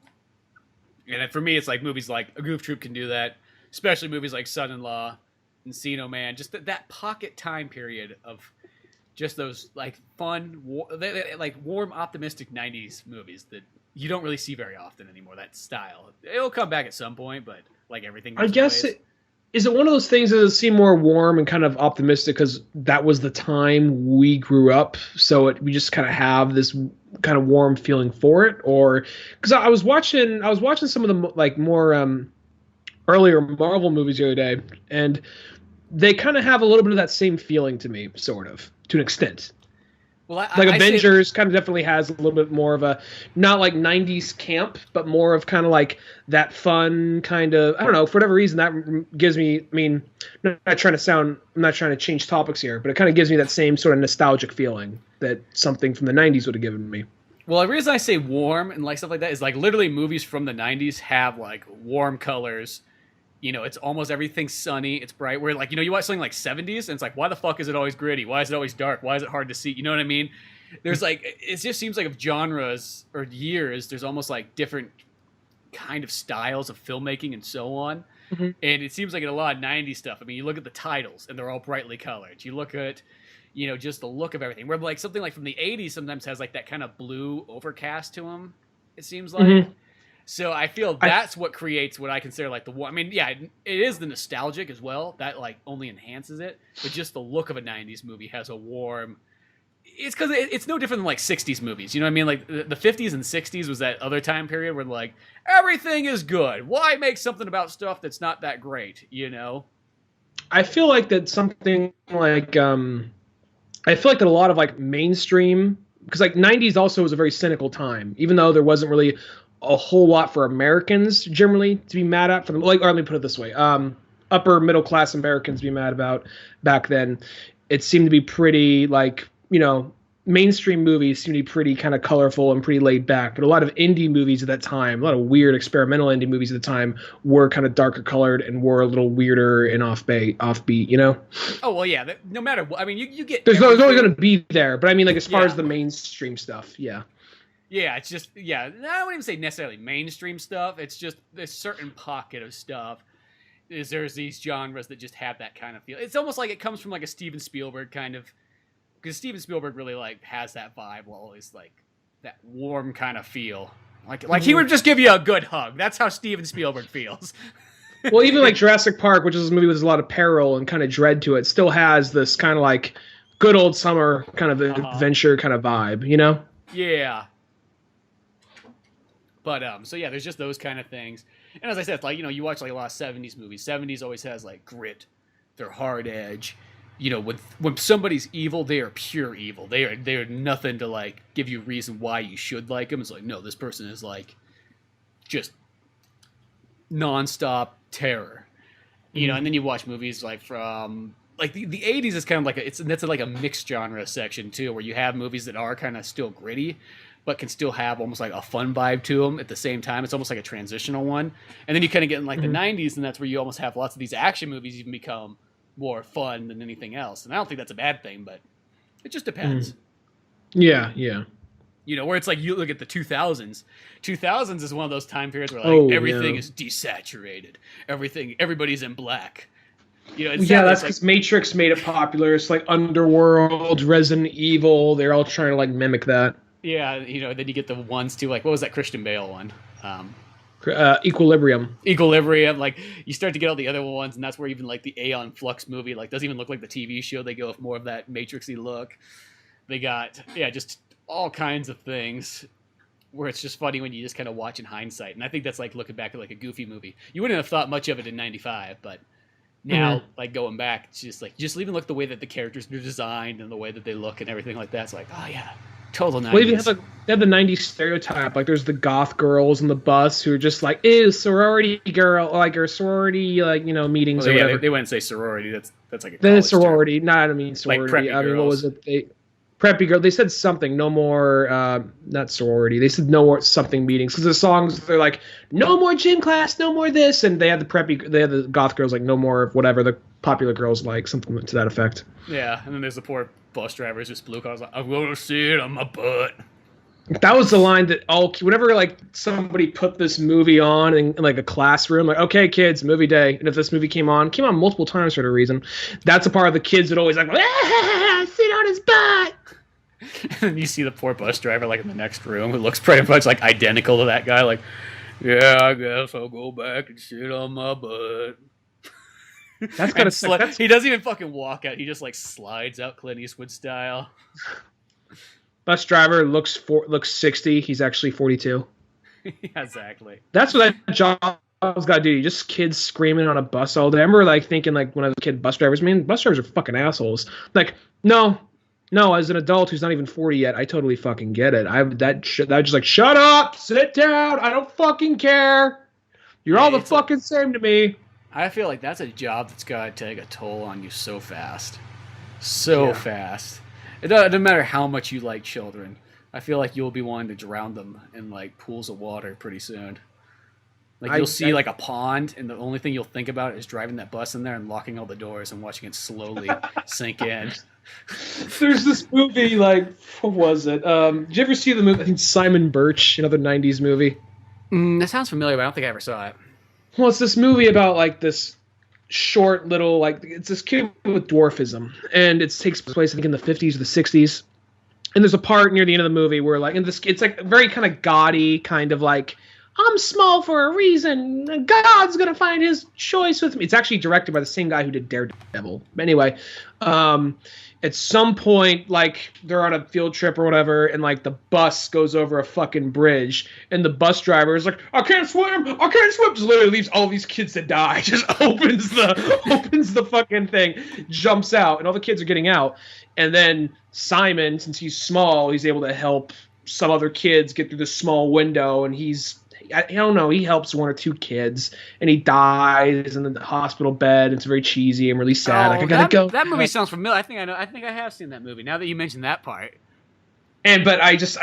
And for me, it's like movies like A Goof Troop can do that. Especially movies like Son-in-Law, Encino Man. Just that pocket time period of... just those like fun, like warm, optimistic '90s movies that you don't really see very often anymore. That style, it'll come back at some point, but like everything. I guess is it one of those things that seem more warm and kind of optimistic because that was the time we grew up, so we just kind of have this kind of warm feeling for it, or because I was watching some of the like more earlier Marvel movies the other day, and they kind of have a little bit of that same feeling to me, sort of. To an extent. Well, like Avengers kind of definitely has a little bit more of a, not like 90s camp, but more of kind of like that fun kind of, I don't know, for whatever reason that gives me, I mean, I'm not trying to change topics here, but it kind of gives me that same sort of nostalgic feeling that something from the 90s would have given me. Well, the reason I say warm and like stuff like that is like literally movies from the 90s have like warm colors. You know, it's almost everything sunny. It's bright. Where, like, you know, you watch something like 70s, and it's like, why the fuck is it always gritty? Why is it always dark? Why is it hard to see? You know what I mean? There's, like, it just seems like of genres or years, there's almost, like, different kind of styles of filmmaking and so on. Mm-hmm. And it seems like in a lot of 90s stuff, I mean, you look at the titles, and they're all brightly colored. You look at, you know, just the look of everything. Where, like, something like from the 80s sometimes has, like, that kind of blue overcast to them, it seems like. Mm-hmm. So I feel that's what creates what I consider like the warm. I mean, yeah, it is the nostalgic as well. That like only enhances it. But just the look of a 90s movie has a warm... It's because it's no different than like 60s movies. You know what I mean? Like the 50s and 60s was that other time period where like, everything is good. Why make something about stuff that's not that great, you know? I feel like that something like... I feel like that a lot of like mainstream... Because like 90s also was a very cynical time. Even though there wasn't really... a whole lot for Americans generally to be mad at. Or let me put it this way: upper middle class Americans to be mad about back then. It seemed to be pretty mainstream movies seem to be pretty kind of colorful and pretty laid back, but a lot of indie movies at that time, a lot of weird experimental indie movies at the time, were kind of darker colored and were a little weirder and offbeat, you know? Oh, well, yeah. No matter what, I mean, you get... There's always going to be there, but I mean, like, as far as the mainstream stuff, yeah. Yeah, it's just, I wouldn't even say necessarily mainstream stuff. It's just a certain pocket of stuff. There's these genres that just have that kind of feel. It's almost like it comes from, like, a Steven Spielberg kind of... Because Steven Spielberg really like has that vibe, always like that warm kind of feel, like he would just give you a good hug. That's how Steven Spielberg feels. Well, even like Jurassic Park, which is a movie with a lot of peril and kind of dread to it, still has this kind of like good old summer kind of adventure kind of vibe, you know? Yeah. But so yeah, there's just those kind of things. And as I said, like, you watch like a lot of 70s movies. 70s always has like grit, their hard edge. When somebody's evil, they are pure evil. They are nothing to like give you a reason why you should like them. It's like, no, this person is like just nonstop terror. And then you watch movies like from like the 80s is kind of like that's like a mixed genre section too, where you have movies that are kind of still gritty, but can still have almost like a fun vibe to them at the same time. It's almost like a transitional one. And then you kind of get in like the 90s, and that's where you almost have lots of these action movies even become more fun than anything else. And I don't think that's a bad thing, but it just depends. Yeah. Where it's like you look at the 2000s. 2000s is one of those time periods where like everything is desaturated. Everybody's in black. That's because Matrix made it popular. It's like Underworld, Resident Evil. They're all trying to like mimic that. Yeah, then you get the ones too, like what was that Christian Bale one? Equilibrium. Like you start to get all the other ones, and that's where even like the Aeon Flux movie like doesn't even look like the TV show. They go with more of that Matrixy look. They got just all kinds of things where it's just funny when you just kind of watch in hindsight. And I think that's like looking back at like a Goofy movie. You wouldn't have thought much of it in '95, but now like going back, it's just like even look the way that the characters are designed and the way that they look and everything like that. It's like, oh yeah. Total 90s. Well, they have the 90s stereotype. Like, there's the goth girls on the bus who are just like, ew, sorority girl, like, or sorority, like, meetings or whatever. They wouldn't say sorority. That's like a then it's sorority. Term. No, I don't mean sorority. Like preppy I mean, girls. what was it? Preppy girl. They said something. No more, not sorority. They said no more something meetings. Because the songs, they're like, no more gym class, no more this. And they had the goth girls like, no more of whatever the popular girls like, something to that effect. Yeah, and then there's the poor bus drivers just blue cars like, I'm gonna see it on my butt. That was the line that whenever like somebody put this movie on in like a classroom, like, okay, kids, movie day. And if this movie came on multiple times for a reason, that's a part of the kids that always like, sit on his butt. And then you see the poor bus driver like in the next room who looks pretty much like identical to that guy, like, yeah, I guess I'll go back and sit on my butt. That's kind of he doesn't even fucking walk out. He just like slides out Clint Eastwood style. Bus driver looks 60. He's actually 42. Yeah, exactly. That's what that job's got to do. Just kids screaming on a bus all day. I remember like thinking like when I was a kid, bus drivers are fucking assholes. Like no, as an adult who's not even 40 yet, I totally fucking get it. I was just like, shut up, sit down. I don't fucking care. You're all the fucking same to me. I feel like that's a job that's got to take a toll on you so fast. Fast. It doesn't matter how much you like children. I feel like you'll be wanting to drown them in like pools of water pretty soon. Like you'll see like a pond, and the only thing you'll think about is driving that bus in there and locking all the doors and watching it slowly sink in. There's this movie, like, what was it? Did you ever see the movie, I think Simon Birch, another 90s movie? That sounds familiar, but I don't think I ever saw it. Well, it's this movie about like this short little it's this kid with dwarfism, and it takes place I think in the 50s or the 60s. And there's a part near the end of the movie where like it's like very kind of gaudy, kind of like I'm small for a reason. God's gonna find his choice with me. It's actually directed by the same guy who did Daredevil. But anyway, at some point, like they're on a field trip or whatever, and like the bus goes over a fucking bridge, and the bus driver is like, I can't swim. Just literally leaves all these kids to die. Just opens the fucking thing, jumps out, and all the kids are getting out. And then Simon, since he's small, he's able to help some other kids get through the small window, and he's I don't know, he helps one or two kids, and he dies in the hospital bed. It's very cheesy and really sad. Like, I gotta go. That movie sounds familiar. I think I know. I think I have seen that movie. Now that you mentioned that part. But I just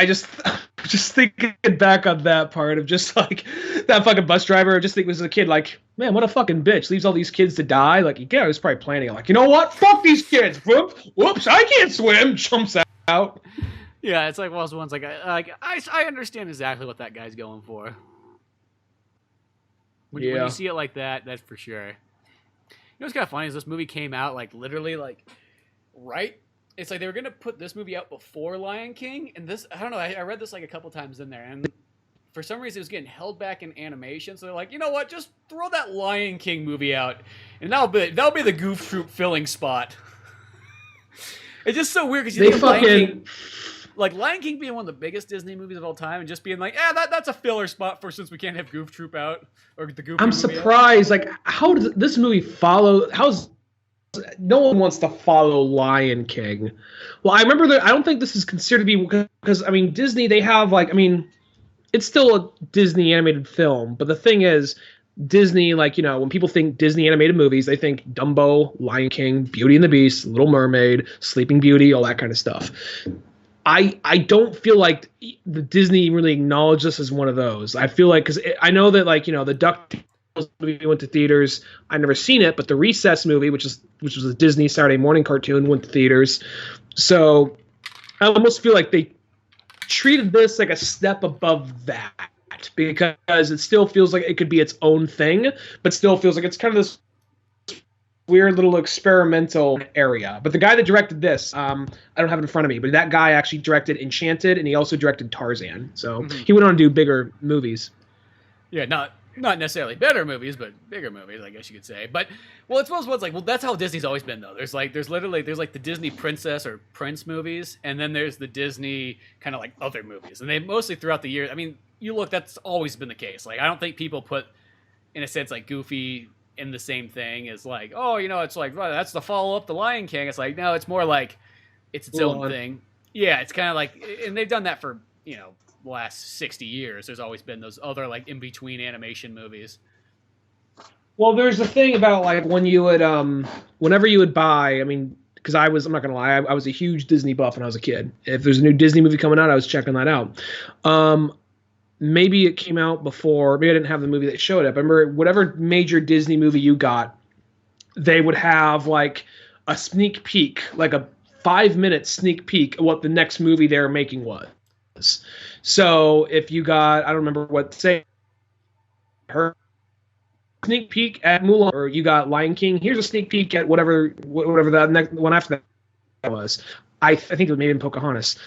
thinking back on that part of just like that fucking bus driver. I just think was a kid like, man, what a fucking bitch. Leaves all these kids to die. Like, yeah, I was probably planning it. Like, you know what? Fuck these kids. Whoops, I can't swim. Jumps out. Yeah, it's like one of those ones. Like I understand exactly what that guy's going for. When you see it like that, that's for sure. You know what's kind of funny is this movie came out like literally like right. It's like they were gonna put this movie out before Lion King, and this I don't know. I read this like a couple times in there, and for some reason it was getting held back in animation. So they're like, you know what? Just throw that Lion King movie out, and that'll be the Goof Troop filling spot. It's just so weird because you think Lion King being one of the biggest Disney movies of all time, and just being like, that's a filler spot for since we can't have Goof Troop out or the Goof. I'm surprised. Out. Like, how does this movie follow? No one wants to follow Lion King. Well, I remember that. I don't think this is considered to be because I mean Disney. They have like I mean, it's still a Disney animated film, but the thing is, Disney like when people think Disney animated movies, they think Dumbo, Lion King, Beauty and the Beast, Little Mermaid, Sleeping Beauty, all that kind of stuff. I don't feel like the Disney really acknowledged this as one of those. I feel like because I know that like the Duck movie went to theaters. I've never seen it, but the Recess movie, which was a Disney Saturday morning cartoon, went to theaters. So I almost feel like they treated this like a step above that because it still feels like it could be its own thing, but still feels like it's kind of this weird little experimental area. But the guy that directed this, I don't have it in front of me, but that guy actually directed Enchanted, and he also directed Tarzan. So he went on to do bigger movies. Yeah, not necessarily better movies, but bigger movies, I guess you could say. But it's one of those ones like, well, that's how Disney's always been though. There's like the Disney princess or prince movies, and then there's the Disney kind of like other movies, and they mostly throughout the years. I mean, you look, that's always been the case. Like, I don't think people put, in a sense, like Goofy in the same thing as like, oh, it's like that's the follow up to Lion King. It's like no, it's more like it's its own thing. Yeah, it's kind of like, and they've done that for the last 60 years. There's always been those other like in between animation movies. Well, there's a thing about like when you would whenever you would buy, I mean, because I'm not gonna lie, I was a huge Disney buff when I was a kid. If there's a new Disney movie coming out, I was checking that out. Maybe it came out before, maybe I didn't have the movie that showed up. I remember whatever major Disney movie you got, they would have like a sneak peek, like a 5-minute sneak peek of what the next movie they were making was. So if you got, I don't remember what, say, her sneak peek at Mulan, or you got Lion King, here's a sneak peek at whatever the next one after that was. I think it was maybe in Pocahontas.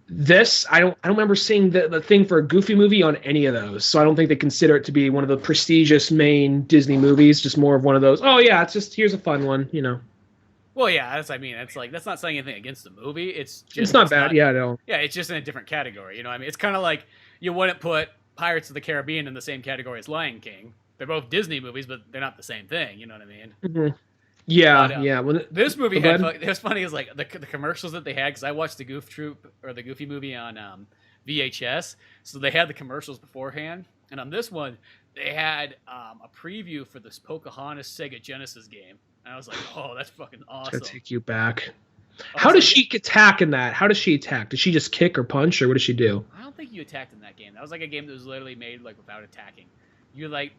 This, I don't remember seeing the thing for a Goofy movie on any of those. So I don't think they consider it to be one of the prestigious main Disney movies, just more of one of those, oh yeah, it's just, here's a fun one, Well, yeah, it's like, that's not saying anything against the movie. It's not bad. Yeah, no. Yeah, it's just in a different category. I mean, it's kind of like you wouldn't put Pirates of the Caribbean in the same category as Lion King. They're both Disney movies, but they're not the same thing. You know what I mean? Mm-hmm. Yeah, but, yeah. Well, this movie had. It was funny. Is like the commercials that they had, because I watched the Goof Troop or the Goofy movie on VHS, so they had the commercials beforehand, and on this one they had a preview for this Pocahontas Sega Genesis game, and I was like, oh, that's fucking awesome. To take you back. How does she attack in that? How does she attack? Does she just kick or punch, or what does she do? I don't think you attacked in that game. That was like a game that was literally made like without attacking. You like.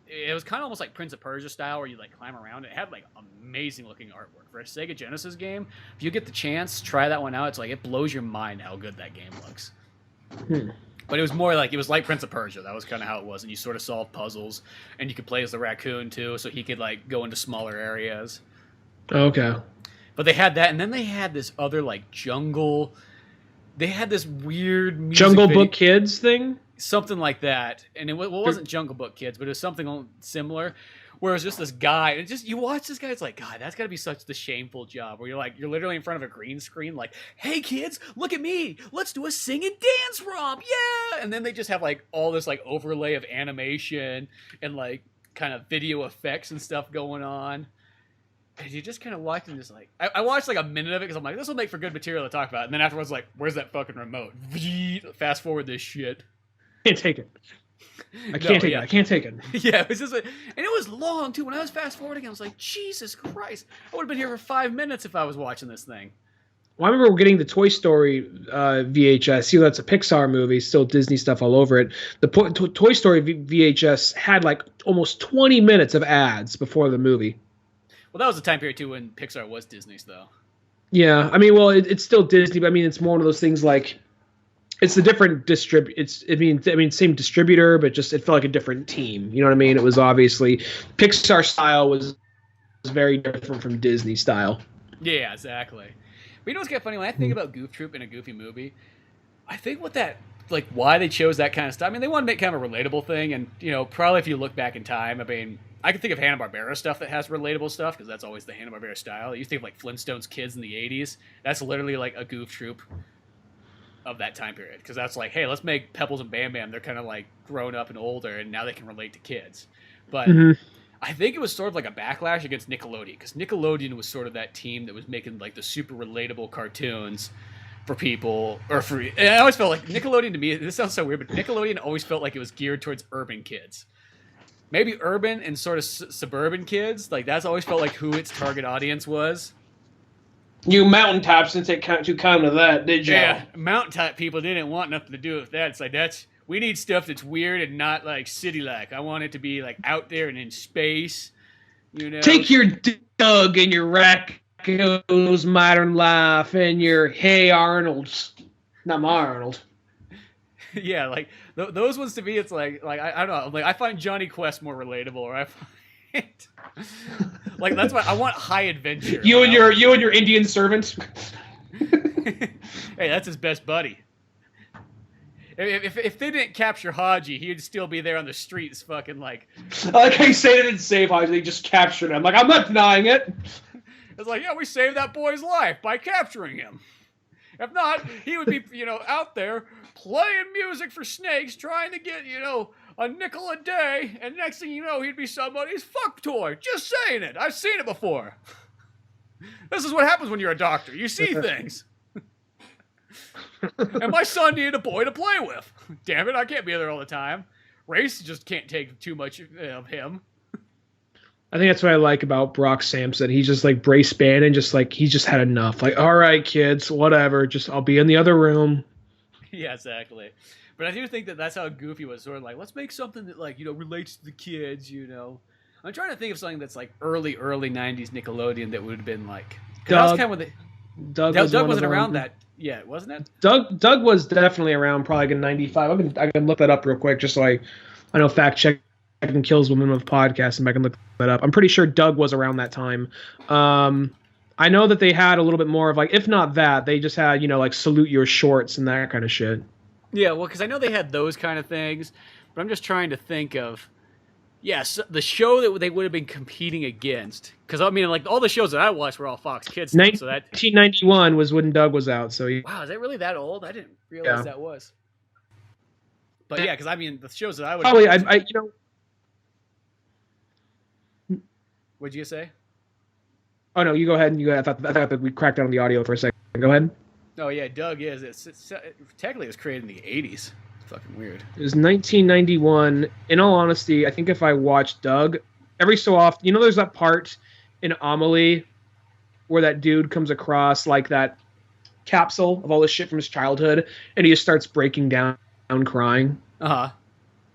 It was kind of almost like Prince of Persia style, where you like climb around. It had like amazing looking artwork for a Sega Genesis game. If you get the chance, try that one out. It's like it blows your mind how good that game looks. But it was more like, it was like Prince of Persia. That was kind of how it was, and you sort of solve puzzles, and you could play as the raccoon too, so he could like go into smaller areas. Okay. But they had that, and then they had this other like jungle. They had this weird music Jungle video. Book Kids thing. Something like that, and it wasn't Jungle Book Kids, but it was something similar, where it was just this guy, and you watch this guy, it's like, God, that's got to be such the shameful job, where you're literally in front of a green screen, like, hey kids, look at me, let's do a sing and dance romp, yeah, and then they just have like all this like overlay of animation and like kind of video effects and stuff going on, and you just kind of watch and just like, I watched like a minute of it because I'm like, this will make for good material to talk about, and then afterwards like, where's that fucking remote? Fast forward this shit. Can't take it. I can't take it. I can't take it. Yeah, it was just and it was long too. When I was fast forwarding, I was like, Jesus Christ! I would have been here for 5 minutes if I was watching this thing. Well, I remember getting the Toy Story VHS. See, that's a Pixar movie, still Disney stuff all over it. The Toy Story VHS had like almost 20 minutes of ads before the movie. Well, that was the time period too when Pixar was Disney's, though. Yeah, I mean, well, it's still Disney, but I mean, it's more one of those things like it's a different same distributor, but just it felt like a different team. You know what I mean? It was obviously Pixar style was very different from Disney style. Yeah, exactly. But you know what's kind of funny? When I think about Goof Troop in a Goofy movie, I think why they chose that kind of stuff. I mean, they want to make kind of a relatable thing, and probably if you look back in time, I mean, I can think of Hanna-Barbera stuff that has relatable stuff because that's always the Hanna-Barbera style. You think of like Flintstones Kids in the '80s. That's literally like a Goof Troop of that time period because that's like, hey, let's make Pebbles and Bam Bam. They're kind of like grown up and older, and now they can relate to kids. But I think it was sort of like a backlash against Nickelodeon because Nickelodeon was sort of that team that was making like the super relatable cartoons for people and I always felt like Nickelodeon to me, this sounds so weird, but Nickelodeon always felt like it was geared towards urban kids. Maybe urban and sort of suburban kids. Like that's always felt like who its target audience was. You mountaintops didn't take too kind of that, did you? Yeah, mountaintop people didn't want nothing to do with that. It's like we need stuff that's weird and not like city-like. I want it to be like out there and in space. Take your Doug and your Racco's Modern Life and your Hey Arnold's. Not my Arnold. Yeah, like those ones to me, it's like I don't know. Like I find Johnny Quest more relatable, or I find like that's why I want high adventure. You and your Indian servant. Hey, that's his best buddy. If they didn't capture Haji, he'd still be there on the streets, fucking like. I like how you say they didn't save Haji; they just captured him. Like I'm not denying it. It's like, yeah, we saved that boy's life by capturing him. If not, he would be, out there playing music for snakes, trying to get, a nickel a day, and next thing you know, he'd be somebody's fuck toy. Just saying it. I've seen it before. This is what happens when you're a doctor. You see things. And my son needed a boy to play with. Damn it, I can't be there all the time. Race just can't take too much of him. I think that's what I like about Brock Sampson. He's just like Brace Bannon, just like he's just had enough. Like, all right, kids, whatever. Just I'll be in the other room. Yeah, exactly. But I do think that's how Goofy was sort of like, let's make something that like, relates to the kids, I'm trying to think of something that's like early 90s Nickelodeon that would have been like Doug. That was kind Doug wasn't around that yet, wasn't it? Doug was definitely around probably in 95. I can look that up real quick just so I know fact check and kills women with podcasts and I can look that up. I'm pretty sure Doug was around that time. I know that they had a little bit more of like, if not that, they just had, like Salute Your Shorts and that kind of shit. Yeah, well, because I know they had those kind of things, but I'm just trying to think of, the show that they would have been competing against. Because, I mean, like, all the shows that I watched were all Fox Kids stuff. 1991 was when Doug was out. So wow, is that really that old? I didn't realize that was. But yeah, because, I mean, the shows that I would probably, What'd you say? Oh, no, you go ahead. I thought that we cracked down on the audio for a second. Go ahead. Oh, yeah, Doug is. Technically, it was created in the 80s. It's fucking weird. It was 1991. In all honesty, I think if I watched Doug, every so often, there's that part in Amelie where that dude comes across, like, that capsule of all this shit from his childhood, and he just starts breaking down crying. Uh-huh.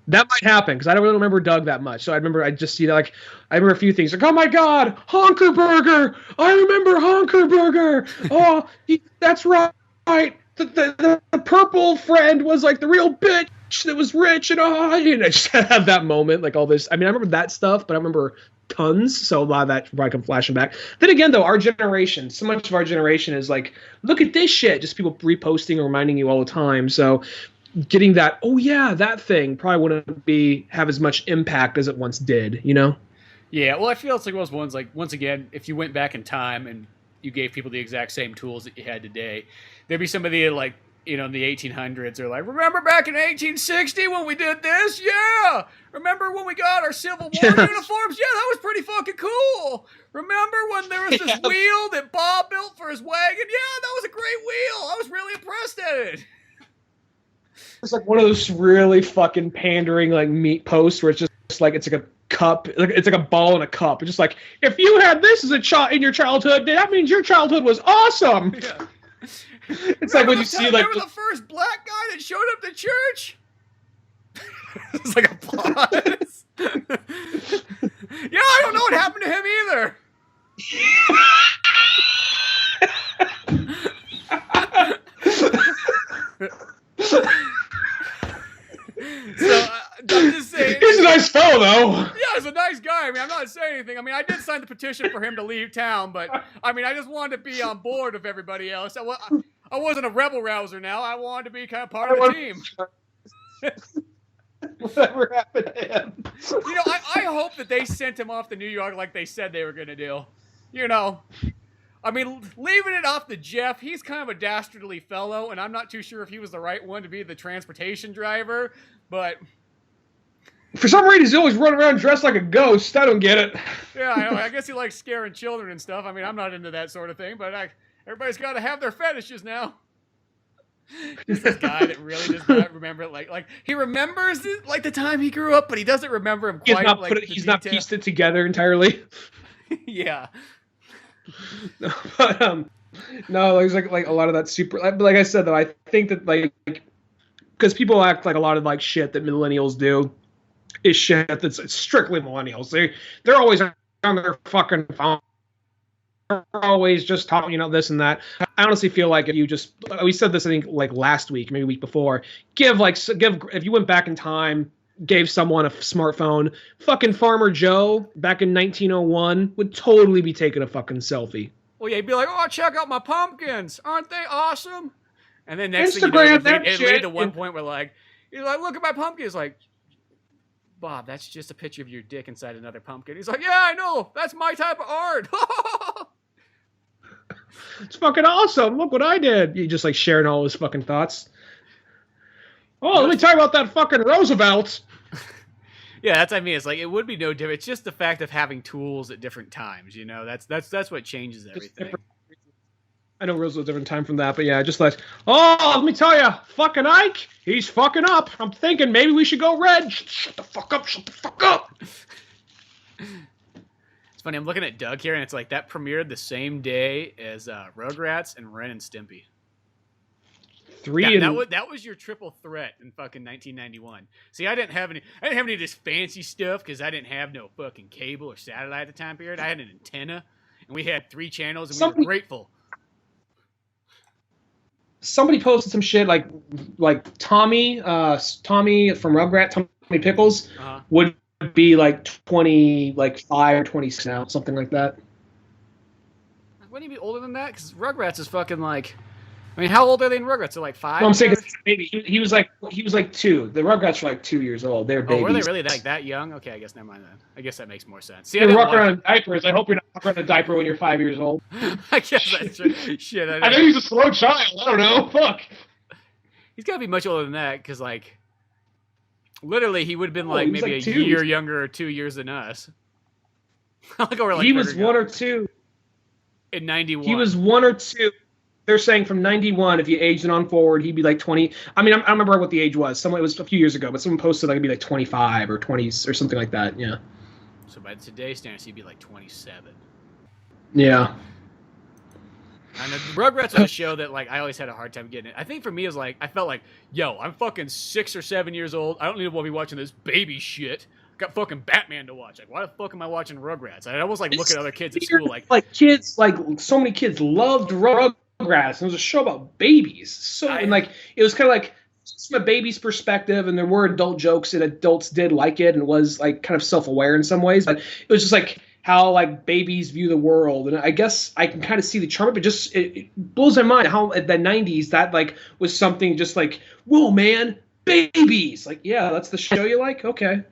That might happen because I don't really remember Doug that much. So I just see that, like, I remember a few things like, oh my God, Honker Burger. I remember Honker Burger. Oh, that's right. The purple friend was like the real bitch that was rich and I just have that moment, like all this. I mean, I remember that stuff, but I remember tons. So a lot of that probably come flashing back. Then again, though, our generation, so much of our generation is like, look at this shit. Just people reposting and reminding you all the time. So getting that, oh yeah, that thing probably wouldn't have as much impact as it once did, Yeah, well, I feel it's like those ones, like, once again, if you went back in time and you gave people the exact same tools that you had today, there'd be somebody like, in the 1800s, they're like, remember back in 1860 when we did this? Yeah! Remember when we got our Civil War uniforms? Yeah, that was pretty fucking cool! Remember when there was this wheel that Bob built for his wagon? Yeah, that was a great wheel! I was really impressed at it! It's like one of those really fucking pandering like meat posts where it's just like it's like a cup, like it's like a ball in a cup. It's just like, if you had this as a child in your childhood, that means your childhood was awesome. Yeah. It's like when you see like remember the first black guy that showed up to church. It's like applause. Yeah, I don't know what happened to him either. So I'm just saying, he's a nice fellow, though. Yeah, he's a nice guy. I mean, I'm not saying anything. I mean, I did sign the petition for him to leave town, but I mean, I just wanted to be on board with everybody else. I wasn't a rebel rouser now. I wanted to be kind of part of the team. Whatever happened to him? You know, I hope that they sent him off to New York like they said they were going to do. You know, I mean, leaving it off to Jeff, he's kind of a dastardly fellow, and I'm not too sure if he was the right one to be the transportation driver, but... For some reason, he's always running around dressed like a ghost. I don't get it. Yeah, I guess he likes scaring children and stuff. I mean, I'm not into that sort of thing, but everybody's got to have their fetishes now. Just this guy that really does not remember it. Like he remembers it, like the time he grew up, but he doesn't remember him quite. He's not pieced it together entirely. Yeah. No, but no, there's like a lot of that super. Like I said, though, I think that like because people act like a lot of like shit that millennials do is shit that's strictly millennials. They're always on their fucking phone. They're always just talking, this and that. I honestly feel like if you just, we said this I think like last week, maybe a week before, if you went back in time, gave someone a smartphone, fucking Farmer Joe back in 1901 would totally be taking a fucking selfie. Well, yeah, he'd be like, "Oh, check out my pumpkins, aren't they awesome?" And then next Instagram thing you know, it led to one point where he's like, "Look at my pumpkin." It's like, Bob, that's just a picture of your dick inside another pumpkin. He's like, "Yeah, I know. That's my type of art." It's fucking awesome. Look what I did. You just like sharing all his fucking thoughts. Oh, let me talk about that fucking Roosevelt. Yeah, that's what I mean. It's like it would be no different. It's just the fact of having tools at different times. That's what changes everything. I know Roosevelt's a different time from that, but yeah, just like, oh, let me tell you, fucking Ike, he's fucking up. I'm thinking maybe we should go red. Shut the fuck up. Shut the fuck up. It's funny, I'm looking at Doug here, and it's like that premiered the same day as Rugrats and Ren and Stimpy. That was your triple threat in fucking 1991. See, I didn't have any of this fancy stuff because I didn't have no fucking cable or satellite at the time period. I had an antenna, and we had 3 channels, and we were grateful. Somebody posted some shit like Tommy from Rugrats, Tommy Pickles, would be like 25 or 26 now, something like that. Wouldn't he be older than that? Because Rugrats is fucking like, I mean, how old are they in Rugrats? They're like 5. No, I'm saying maybe he was like 2. The Rugrats were like 2 years old. They're babies. Oh, were they really that young? Okay, I guess never mind then. I guess that makes more sense. See, you're walking around in diapers. I hope you're not walking around in a diaper when you're 5 years old. I guess that's true. Shit, I know he's a slow child. I don't know. Fuck. He's got to be much older than that because like. Literally, he would have been maybe a year younger or 2 years than us. He was 1 or 2. In 91. He was 1 or 2. They're saying from 91, if you aged it on forward, he'd be like 20. I mean, I don't remember what the age was. It was a few years ago, but someone posted like it'd be like 25 or 20 or something like that. Yeah. So by today's standards, he'd be like 27. Yeah. And Rugrats was a show that I always had a hard time getting it. I think for me it was I felt like, yo, I'm fucking 6 or 7 years old. I don't need to be watching this baby shit. I got fucking Batman to watch. Why the fuck am I watching Rugrats? I almost look at other kids at school kids so many kids loved Rugrats. And it was a show about babies. It was kind of like from a baby's perspective, and there were adult jokes and adults did like it and was kind of self-aware in some ways, but it was just how babies view the world. And I guess I can kind of see the charm of it. Just it blows my mind how at the 90s that was something just whoa man, babies. Yeah, that's the show you like? Okay.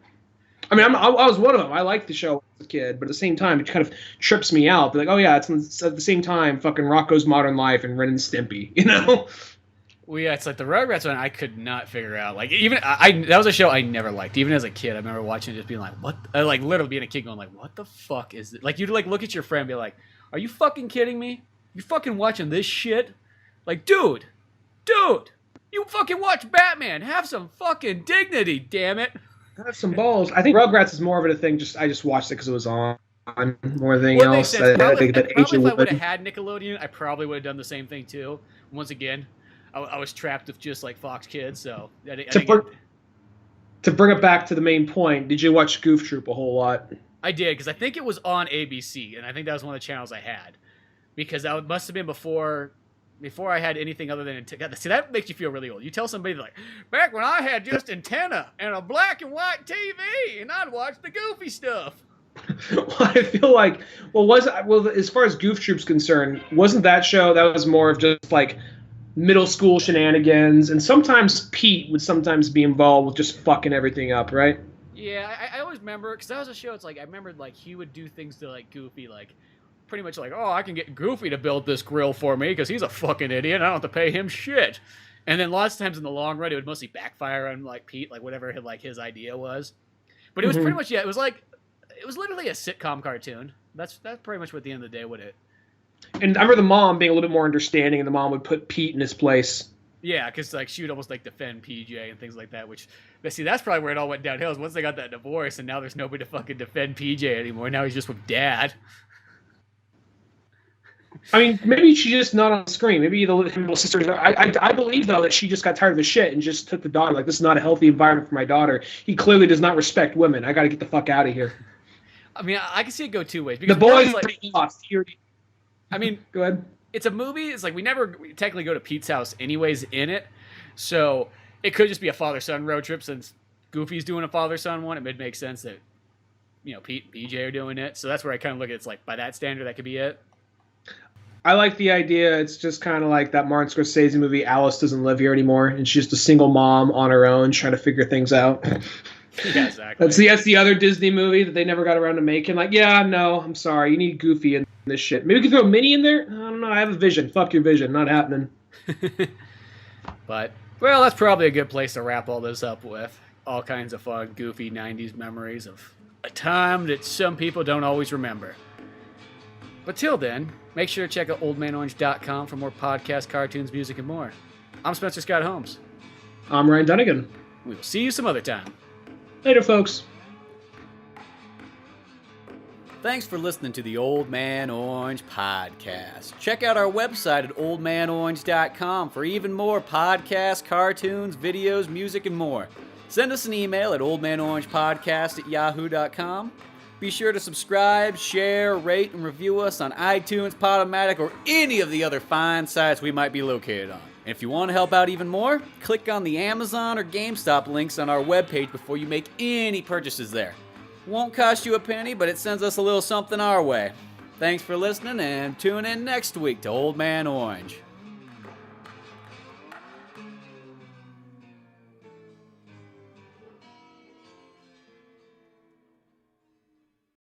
I mean, I was one of them. I liked the show as a kid, but at the same time, it kind of trips me out. Oh yeah, it's at the same time fucking Rocko's Modern Life and Ren and Stimpy, Well, yeah, it's the Rugrats one I could not figure out. That was a show I never liked. Even as a kid, I remember watching it just being what? Literally being a kid going what the fuck is it? You'd look at your friend and be like, are you fucking kidding me? You fucking watching this shit? Dude, You fucking watch Batman. Have some fucking dignity, damn it. Have some balls. I think Rugrats is more of a thing. I just watched it because it was on more than anything Well, it else. makes sense. I think that Probably if I would would. have had Nickelodeon, I probably would have done the same thing too. Once again, I was trapped with just like Fox Kids, so I To bring it back to the main point, did you watch Goof Troop a whole lot? I did, because I think it was on ABC, and I think that was one of the channels I had. Because that must have been before I had anything other than... See, that makes you feel really old. You tell somebody, like, back when I had just antenna and a black and white TV, and I'd watch the goofy stuff. Well, I feel like... Well, as far as Goof Troop's concerned, wasn't that show, that was more of just, like, middle school shenanigans, and sometimes Pete would sometimes be involved with just fucking everything up, right? Yeah, I always remember, because that was a show, it's like, I remembered, like, he would do things to, like, Goofy, like, pretty much like, oh, I can get Goofy to build this grill for me, because he's a fucking idiot, I don't have to pay him shit. And then lots of times in the long run, it would mostly backfire on, like, Pete, like, whatever, like, his idea was. But it was pretty much, yeah, it was literally a sitcom cartoon. That's pretty much what at the end of the day would it. And I remember the mom being a little bit more understanding, and the mom would put Pete in his place. Yeah, because like she would almost like defend PJ and things like that. Which, see, that's probably where it all went downhill. Is once they got that divorce, and now there's nobody to fucking defend PJ anymore. Now he's just with Dad. I mean, maybe she's just not on screen. Maybe the little sisters. I believe though that she just got tired of his shit and just took the daughter. Like, this is not a healthy environment for my daughter. He clearly does not respect women. I got to get the fuck out of here. I mean, I can see it go two ways. The Because boys like, lost. I mean, go ahead. It's a movie. It's like we never technically go to Pete's house anyways in it. So it could just be a father-son road trip since Goofy's doing a father-son one. It would make sense that, you know, Pete and PJ are doing it. So that's where I kind of look at it. It's like, by that standard, that could be it. I like the idea. It's just kind of like that Martin Scorsese movie, Alice Doesn't Live Here Anymore, and she's just a single mom on her own trying to figure things out. Yeah, exactly. That's the other Disney movie that they never got around to making. Like, yeah, no, I'm sorry. You need Goofy in this shit. Maybe we could throw Minnie in there? I don't know. I have a vision. Fuck your vision. Not happening. But, well, that's probably a good place to wrap all this up with. All kinds of fun, goofy 90s memories of a time that some people don't always remember. But till then, make sure to check out oldmanorange.com for more podcasts, cartoons, music, and more. I'm Spencer Scott Holmes. I'm Ryan Dunigan. We will see you some other time. Later, folks. Thanks for listening to the Old Man Orange podcast. Check out our website at oldmanorange.com for even more podcasts, cartoons, videos, music, and more. Send us an email at oldmanorangepodcast@yahoo.com. Be sure to subscribe, share, rate, and review us on iTunes, Podomatic, or any of the other fine sites we might be located on. And if you want to help out even more, click on the Amazon or GameStop links on our webpage before you make any purchases there. Won't cost you a penny, but it sends us a little something our way. Thanks for listening, and tune in next week to Old Man Orange.